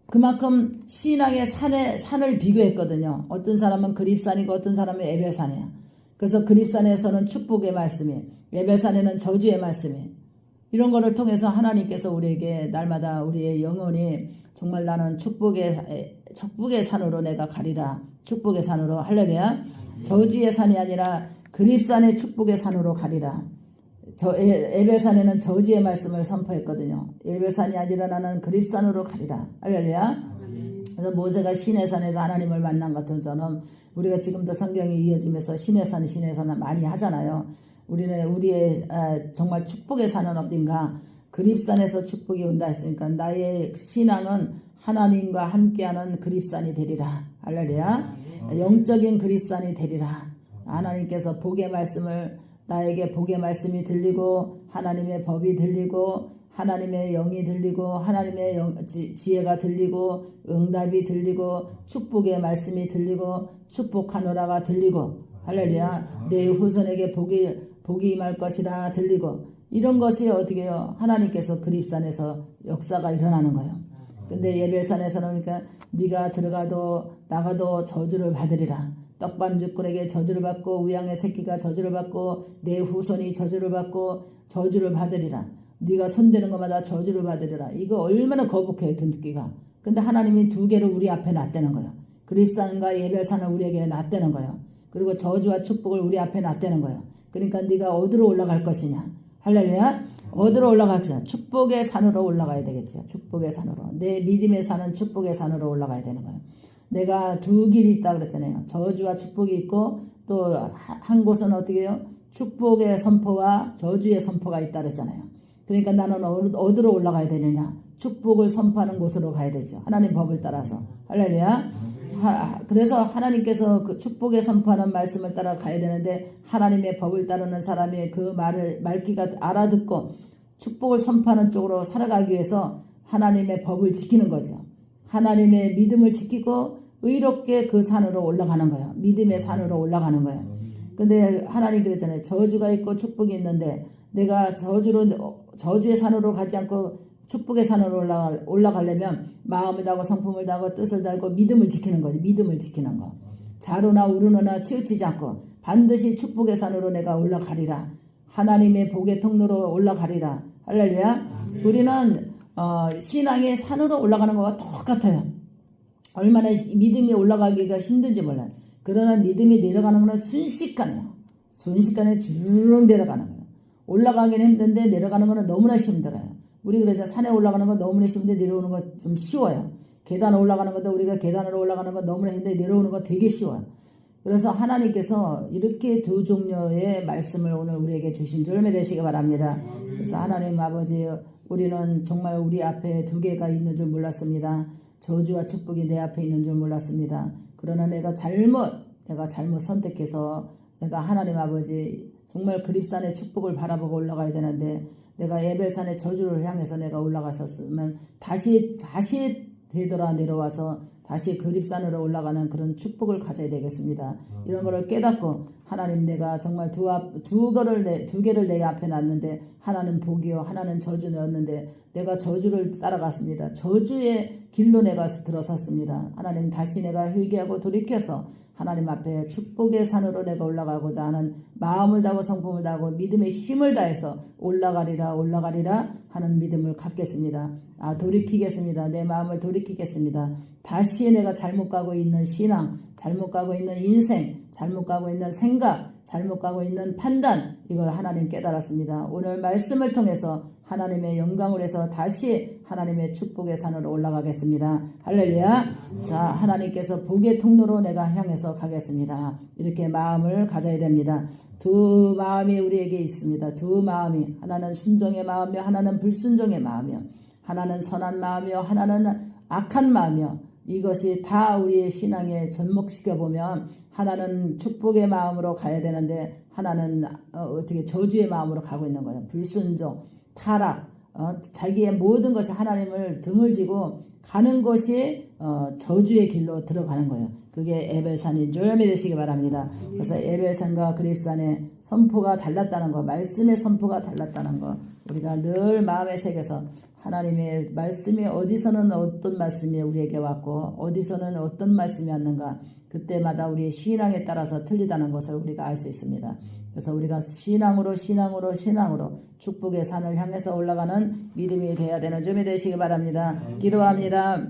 그만큼 신앙의 산을 비교했거든요. 어떤 사람은 그립산이고 어떤 사람은 예벨산이야. 그래서 그립산에서는 축복의 말씀이 예벨산에는 저주의 말씀이 이런 거를 통해서 하나님께서 우리에게 날마다 우리의 영혼이 정말 나는 축복의 산으로 내가 가리라. 축복의 산으로 할렐루야. 저주의 산이 아니라 그립산의 축복의 산으로 가리라. 예벨산에는 저주의 말씀을 선포했거든요. 예벨산이 아니라 나는 그립산으로 가리라. 할렐루야. 그래서 모세가 시내산에서 하나님을 만난 것처럼 우리가 지금도 성경이 이어지면서 시내산 많이 하잖아요. 우리의 정말 축복의 산은 어딘가 그립산에서 축복이 온다 했으니까 나의 신앙은 하나님과 함께하는 그립산이 되리라. 할렐루야. 영적인 그립산이 되리라. 하나님께서 복의 말씀을 나에게 복의 말씀이 들리고 하나님의 법이 들리고 하나님의 영이 들리고 하나님의 지혜가 들리고 응답이 들리고 축복의 말씀이 들리고 축복하노라가 들리고 할렐루야. 내 후손에게 복이 임할 것이라 들리고 이런 것이 어떻게 해요? 하나님께서 그립산에서 역사가 일어나는 거예요. 근데 예배산에서는 그러니까 네가 들어가도 나가도 저주를 받으리라. 떡반죽꾼에게 저주를 받고 우양의 새끼가 저주를 받고 내 후손이 저주를 받고 저주를 받으리라. 네가 손대는 것마다 저주를 받으리라. 이거 얼마나 거북해요, 듣기가. 근데 하나님이 두 개를 우리 앞에 놨다는 거예요. 그립산과 예별산을 우리에게 놨다는 거예요. 그리고 저주와 축복을 우리 앞에 놨다는 거예요. 그러니까 네가 어디로 올라갈 것이냐. 할렐루야. 어디로 올라갈 것이냐. 축복의 산으로 올라가야 되겠죠. 축복의 산으로. 내 믿음의 산은 축복의 산으로 올라가야 되는 거예요. 내가 두 길이 있다 그랬잖아요. 저주와 축복이 있고 또 한 곳은 어떻게 해요? 축복의 선포와 저주의 선포가 있다 그랬잖아요. 그러니까 나는 어디로 올라가야 되느냐? 축복을 선포하는 곳으로 가야 되죠. 하나님 법을 따라서. 할렐루야. 그래서 하나님께서 그 축복에 선포하는 말씀을 따라 가야 되는데 하나님의 법을 따르는 사람이 그 말귀가 알아듣고 축복을 선포하는 쪽으로 살아가기 위해서 하나님의 법을 지키는 거죠. 하나님의 믿음을 지키고 의롭게 그 산으로 올라가는 거예요. 믿음의 산으로 올라가는 거예요. 근데 하나님 그랬잖아요. 저주가 있고 축복이 있는데 내가 저주의 산으로 가지 않고 축복의 산으로 올라가려면 마음을 다하고 성품을 다하고 뜻을 다하고 믿음을 지키는 거지. 믿음을 지키는 거. 자루나 우르노나 치우치지 않고 반드시 축복의 산으로 내가 올라가리라. 하나님의 복의 통로로 올라가리라. 할렐루야. 우리는 신앙의 산으로 올라가는 것과 똑같아요. 얼마나 믿음이 올라가기가 힘든지 몰라요. 그러나 믿음이 내려가는 것은 순식간이에요. 순식간에 주르륵 내려가는 거예요. 올라가기는 힘든데 내려가는 것은 너무나 힘들어요. 우리 그래서 산에 올라가는 건 너무나 쉬운데 내려오는 건 좀 쉬워요. 계단 올라가는 것도 우리가 계단으로 올라가는 건 너무나 힘든데 내려오는 건 되게 쉬워요. 그래서 하나님께서 이렇게 두 종류의 말씀을 오늘 우리에게 주신 줄 믿으시기 바랍니다. 그래서 하나님 아버지, 우리는 정말 우리 앞에 두 개가 있는 줄 몰랐습니다. 저주와 축복이 내 앞에 있는 줄 몰랐습니다. 그러나 내가 잘못 선택해서 내가 하나님 아버지 정말 그립산의 축복을 바라보고 올라가야 되는데 내가 에벨산의 저주를 향해서 내가 올라갔었으면 다시 되돌아 내려와서 다시 그립산으로 올라가는 그런 축복을 가져야 되겠습니다. 이런 거를 깨닫고 하나님 내가 정말 두 개를 내 앞에 놨는데 하나는 복이요 하나는 저주였는데 내가 저주를 따라갔습니다. 저주의 길로 내가 들어섰습니다. 하나님 다시 내가 회개하고 돌이켜서 하나님 앞에 축복의 산으로 내가 올라가고자 하는 마음을 다하고 성품을 다하고 믿음의 힘을 다해서 올라가리라 하는 믿음을 갖겠습니다. 돌이키겠습니다. 내 마음을 돌이키겠습니다. 다시 내가 잘못 가고 있는 신앙, 잘못 가고 있는 인생, 잘못 가고 있는 생각, 잘못 가고 있는 판단, 이걸 하나님 깨달았습니다. 오늘 말씀을 통해서 하나님의 영광을 해서 다시 하나님의 축복의 산으로 올라가겠습니다. 할렐루야. 자, 하나님께서 복의 통로로 내가 향해서 가겠습니다. 이렇게 마음을 가져야 됩니다. 두 마음이 우리에게 있습니다. 두 마음이, 하나는 순종의 마음이요 하나는 불순종의 마음이요, 하나는 선한 마음이요 하나는 악한 마음이요. 이것이 다 우리의 신앙에 접목시켜보면 하나는 축복의 마음으로 가야 되는데 하나는 어떻게 저주의 마음으로 가고 있는 거예요. 불순종, 타락, 자기의 모든 것이 하나님을 등을 지고 가는 것이 저주의 길로 들어가는 거예요. 그게 에벨산인 줄 믿으시기 바랍니다. 그래서 에벨산과 그립산의 선포가 달랐다는 거, 말씀의 선포가 달랐다는 거, 우리가 늘 마음에 새겨서 하나님의 말씀이 어디서는 어떤 말씀이 우리에게 왔고 어디서는 어떤 말씀이 왔는가, 그때마다 우리의 신앙에 따라서 틀리다는 것을 우리가 알 수 있습니다. 그래서 우리가 신앙으로 축복의 산을 향해서 올라가는 믿음이 되어야 되는 줄 믿으시기 바랍니다. 기도합니다.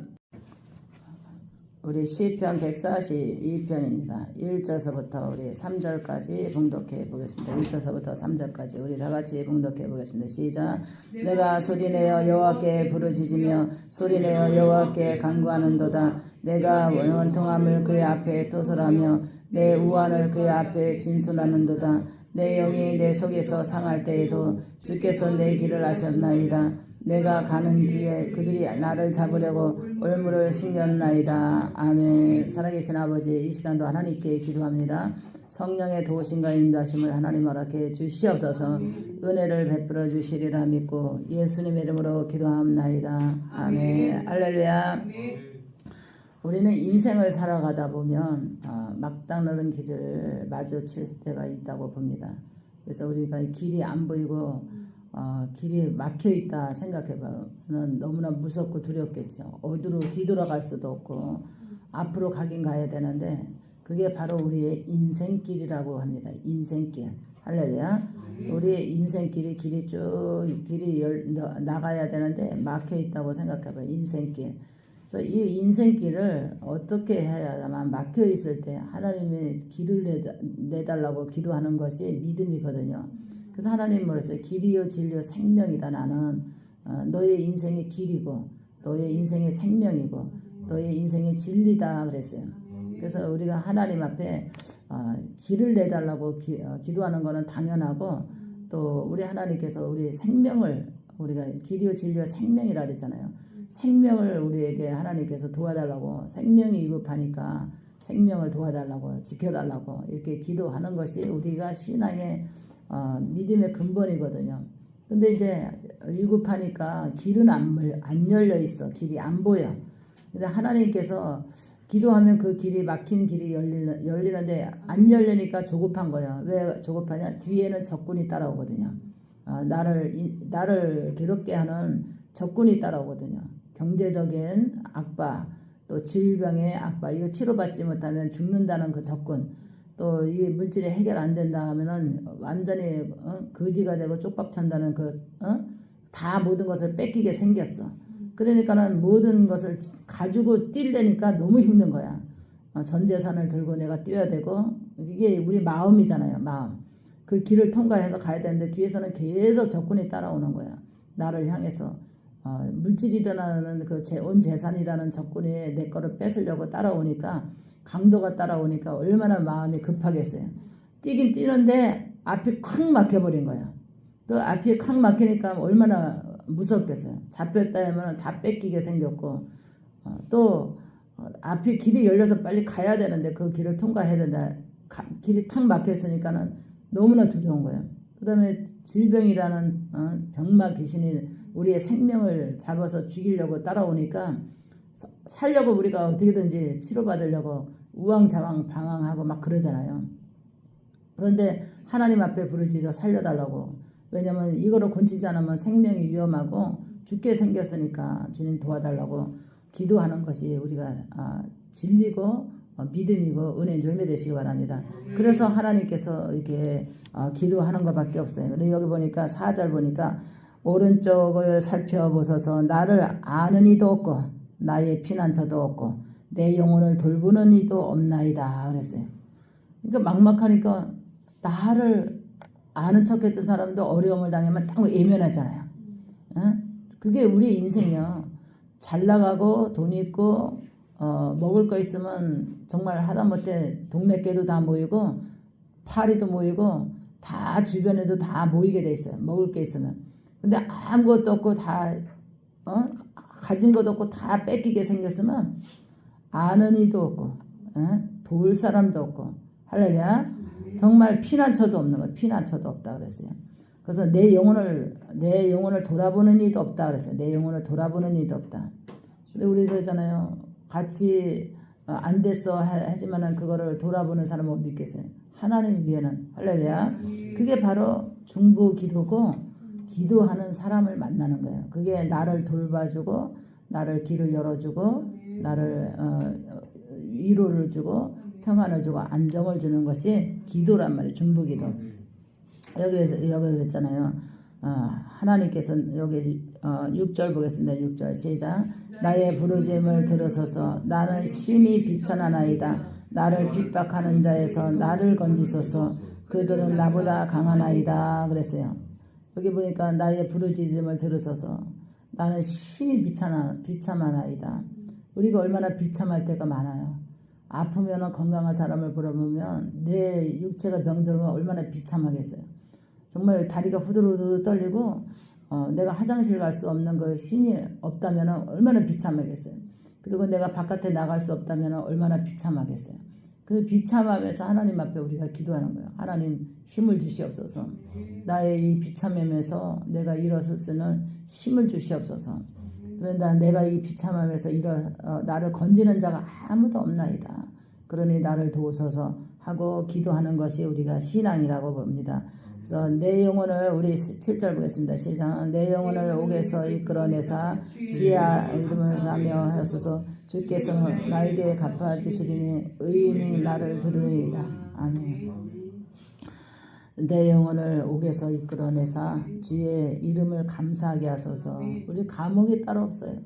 우리 시편 142편입니다. 1절서부터 우리 3절까지 봉독해 보겠습니다. 1절서부터 3절까지 우리 다 같이 봉독해 보겠습니다. 시작. 내가 소리내어 여호와께 부르짖으며 소리내어 여호와께 간구하는도다. 내가 원통함을 그의 앞에 토설하며 내 우환을 그의 앞에 진술하는도다. 내 영이 내 속에서 상할 때에도 주께서 내 길을 아셨나이다. 내가 가는 길에 그들이 나를 잡으려고 올무를 숨겼나이다. 아멘. 살아계신 아버지, 이 시간도 하나님께 기도합니다. 성령의 도우심과 인도하심을 하나님 허락해 주시옵소서. 은혜를 베풀어 주시리라 믿고 예수님의 이름으로 기도합나이다. 아멘. 할렐루야. 우리는 인생을 살아가다 보면 막다른 길을 마주칠 때가 있다고 봅니다. 그래서 우리가 길이 안 보이고 길이 막혀 있다 생각해봐요. 너무나 무섭고 두렵겠죠. 어디로 뒤돌아갈 수도 없고 앞으로 가긴 가야 되는데 그게 바로 우리의 인생길이라고 합니다. 인생길. 할렐루야. 우리의 인생길이 나가야 되는데 막혀 있다고 생각해봐요. 인생길. 그래서 이 인생길을 어떻게 해야만 막혀 있을 때 하나님의 길을 내달라고 기도하는 것이 믿음이거든요. 그래서 하나님 뭐랬어요? 길이요 진리요 생명이다. 나는 너의 인생의 길이고 너의 인생의 생명이고 너의 인생의 진리다 그랬어요. 그래서 우리가 하나님 앞에 길을 내달라고 기도하는 것은 당연하고 또 우리 하나님께서 우리 생명을 우리가 길이요 진리요 생명이라 그랬잖아요. 생명을 우리에게 하나님께서 도와달라고 생명이 위급하니까 생명을 도와달라고 지켜달라고 이렇게 기도하는 것이 우리가 신앙의 믿음의 근본이거든요. 근데 이제 위급하니까 길은 안 열려 있어. 길이 안 보여. 근데 하나님께서 기도하면 그 길이 막힌 길이 열리는데 안 열리니까 조급한 거야. 왜 조급하냐? 뒤에는 적군이 따라오거든요. 나를 괴롭게 하는 적군이 따라오거든요. 경제적인 악바, 또 질병의 악바, 이거 치료받지 못하면 죽는다는 그 적군, 또 이 물질이 해결 안 된다 하면은 완전히 거지가 되고 쪽박 찬다는 다 모든 것을 뺏기게 생겼어. 그러니까는 모든 것을 가지고 뛰려니까 너무 힘든 거야. 전 재산을 들고 내가 뛰어야 되고 이게 우리 마음이잖아요. 마음. 그 길을 통과해서 가야 되는데 뒤에서는 계속 적군이 따라오는 거야. 나를 향해서 물질이라는 온 재산이라는 적군이 내 거를 뺏으려고 따라오니까 강도가 따라오니까 얼마나 마음이 급하겠어요. 뛰긴 뛰는데 앞이 콱 막혀버린 거야. 또 앞이 콱 막히니까 얼마나 무섭겠어요. 잡혔다 하면 다 뺏기게 생겼고 또 앞이 길이 열려서 빨리 가야 되는데 그 길을 통과해야 된다. 길이 탁 막혔으니까는 너무나 두려운 거예요. 그 다음에 질병이라는 병마 귀신이 우리의 생명을 잡아서 죽이려고 따라오니까 살려고 우리가 어떻게든지 치료받으려고 우왕좌왕 방황하고 막 그러잖아요. 그런데 하나님 앞에 부르짖어 살려달라고. 왜냐면 이거를 고치지 않으면 생명이 위험하고 죽게 생겼으니까 주님 도와달라고 기도하는 것이 우리가 진리고 믿음이고 은혜인 줄 믿으시기 바랍니다. 그래서 하나님께서 이렇게 기도하는 것밖에 없어요. 그리고 여기 보니까 4절 보니까 오른쪽을 살펴보소서. 나를 아는 이도 없고 나의 피난처도 없고 내 영혼을 돌보는 이도 없나이다 그랬어요. 그러니까 막막하니까 나를 아는 척했던 사람도 어려움을 당하면 딱 외면하잖아요. 그게 우리 인생이요. 잘 나가고 돈 있고 먹을 거 있으면 정말 하다못해 동네 개도 다 모이고 파리도 모이고 다 주변에도 다 모이게 돼 있어요. 먹을 게 있으면. 근데 아무것도 없고 다 가진 것도 없고 다 뺏기게 생겼으면 아는 이도 없고 도울 사람도 없고 할렐루야. 정말 피난처도 없는 거예요. 피난처도 없다 그랬어요. 그래서 내 영혼을 돌아보는 이도 없다 그랬어요. 내 영혼을 돌아보는 이도 없다. 근데 우리 그러잖아요. 같이 안 됐어 하지만은 그거를 돌아보는 사람은 어디 있겠어요? 하나님 위에는 할렐루야. 그게 바로 중보 기도고 기도하는 사람을 만나는 거예요. 그게 나를 돌봐주고 나를 길을 열어주고 나를 위로를 주고 평안을 주고 안정을 주는 것이 기도란 말이에요. 중보기도. 여기 했잖아요. 하나님께서 여기 6절 보겠습니다. 6절 시작. 나의 부르짖음을 들으소서. 나는 심히 비천하나이다. 나를 핍박하는 자에서 나를 건지소서. 그들은 나보다 강하나이다 그랬어요. 여기 보니까 나의 부르짖음을 들으소서. 나는 심히 비참하나이다. 우리가 얼마나 비참할 때가 많아요. 아프면 건강한 사람을 보러보면 내 육체가 병들면 얼마나 비참하겠어요. 정말 다리가 후들후들 떨리고 내가 화장실 갈 수 없는 그 힘이 없다면 얼마나 비참하겠어요. 그리고 내가 바깥에 나갈 수 없다면 얼마나 비참하겠어요. 그 비참함에서 하나님 앞에 우리가 기도하는 거예요. 하나님 힘을 주시옵소서. 나의 이 비참함에서 내가 일어설 수 있는 힘을 주시옵소서. 그런데 내가 이 비참함에서 나를 건지는 자가 아무도 없나이다. 그러니 나를 도우소서 하고 기도하는 것이 우리가 신앙이라고 봅니다. 그래서 내 영혼을 우리 7절 보겠습니다. 시작. 내 영혼을 옥에서 이끌어내사 주의 이름을 하며 하소서. 주께서 나에게 갚아주시리니 의인이 나를 들으리이다. 아멘. 내 영혼을 옥에서 이끌어내사 주의 이름을 감사하게 하소서. 우리 감옥이 따로 없어요.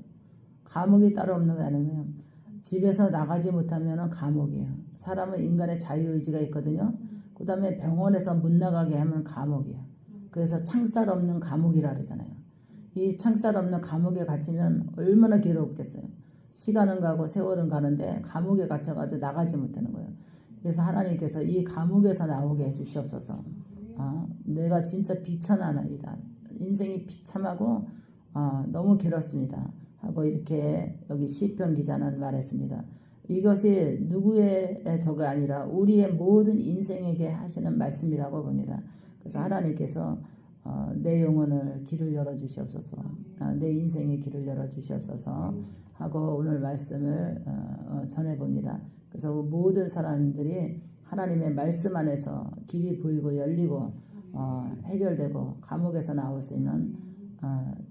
감옥이 따로 없는 게 아니면 집에서 나가지 못하면 감옥이에요. 사람은 인간의 자유의지가 있거든요. 그 다음에 병원에서 못 나가게 하면 감옥이에요. 그래서 창살 없는 감옥이라 그러잖아요. 이 창살 없는 감옥에 갇히면 얼마나 괴롭겠어요. 시간은 가고 세월은 가는데 감옥에 갇혀가지고 나가지 못하는 거예요. 그래서 하나님께서 이 감옥에서 나오게 해주시옵소서. 내가 진짜 비천한 아이다. 인생이 비참하고 너무 괴롭습니다. 하고 이렇게 여기 시편 기자는 말했습니다. 이것이 누구의 저가 아니라 우리의 모든 인생에게 하시는 말씀이라고 봅니다. 그래서 하나님께서 내 영혼을 길을 열어주시옵소서. 내 인생의 길을 열어주시옵소서 하고 오늘 말씀을 전해봅니다. 그래서 모든 사람들이 하나님의 말씀 안에서 길이 보이고 열리고 해결되고 감옥에서 나올 수 있는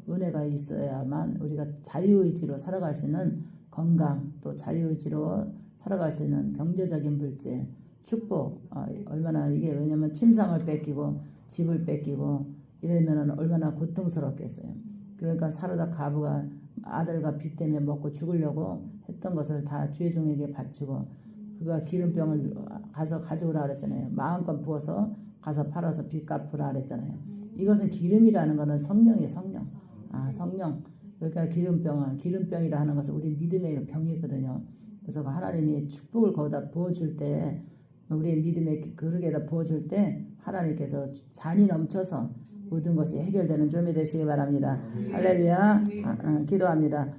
은혜가 있어야만 우리가 자유의지로 살아갈 수 있는 건강, 또 자유의지로 살아갈 수 있는 경제적인 물질, 축복, 얼마나 이게 왜냐면 침상을 뺏기고 집을 뺏기고 이러면 얼마나 고통스럽겠어요. 그러니까 사르다 가부가 아들과 빚 때문에 먹고 죽으려고 했던 것을 다 주의 종에게 바치고 그가 기름병을 가서 가져오라 그랬잖아요. 마음껏 부어서 가서 팔아서 빚 갚으라 그랬잖아요. 이것은 기름이라는 것은 성령이에요. 성령. 성령. 그러니까 기름병이라 하는 것은 우리 믿음의 병이거든요. 그래서 하나님이 축복을 거기다 부어줄 때 우리 믿음의 그릇에다 부어줄 때 하나님께서 잔이 넘쳐서 모든 것이 해결되는 좀이 되시기 바랍니다. 할렐루야. 기도합니다.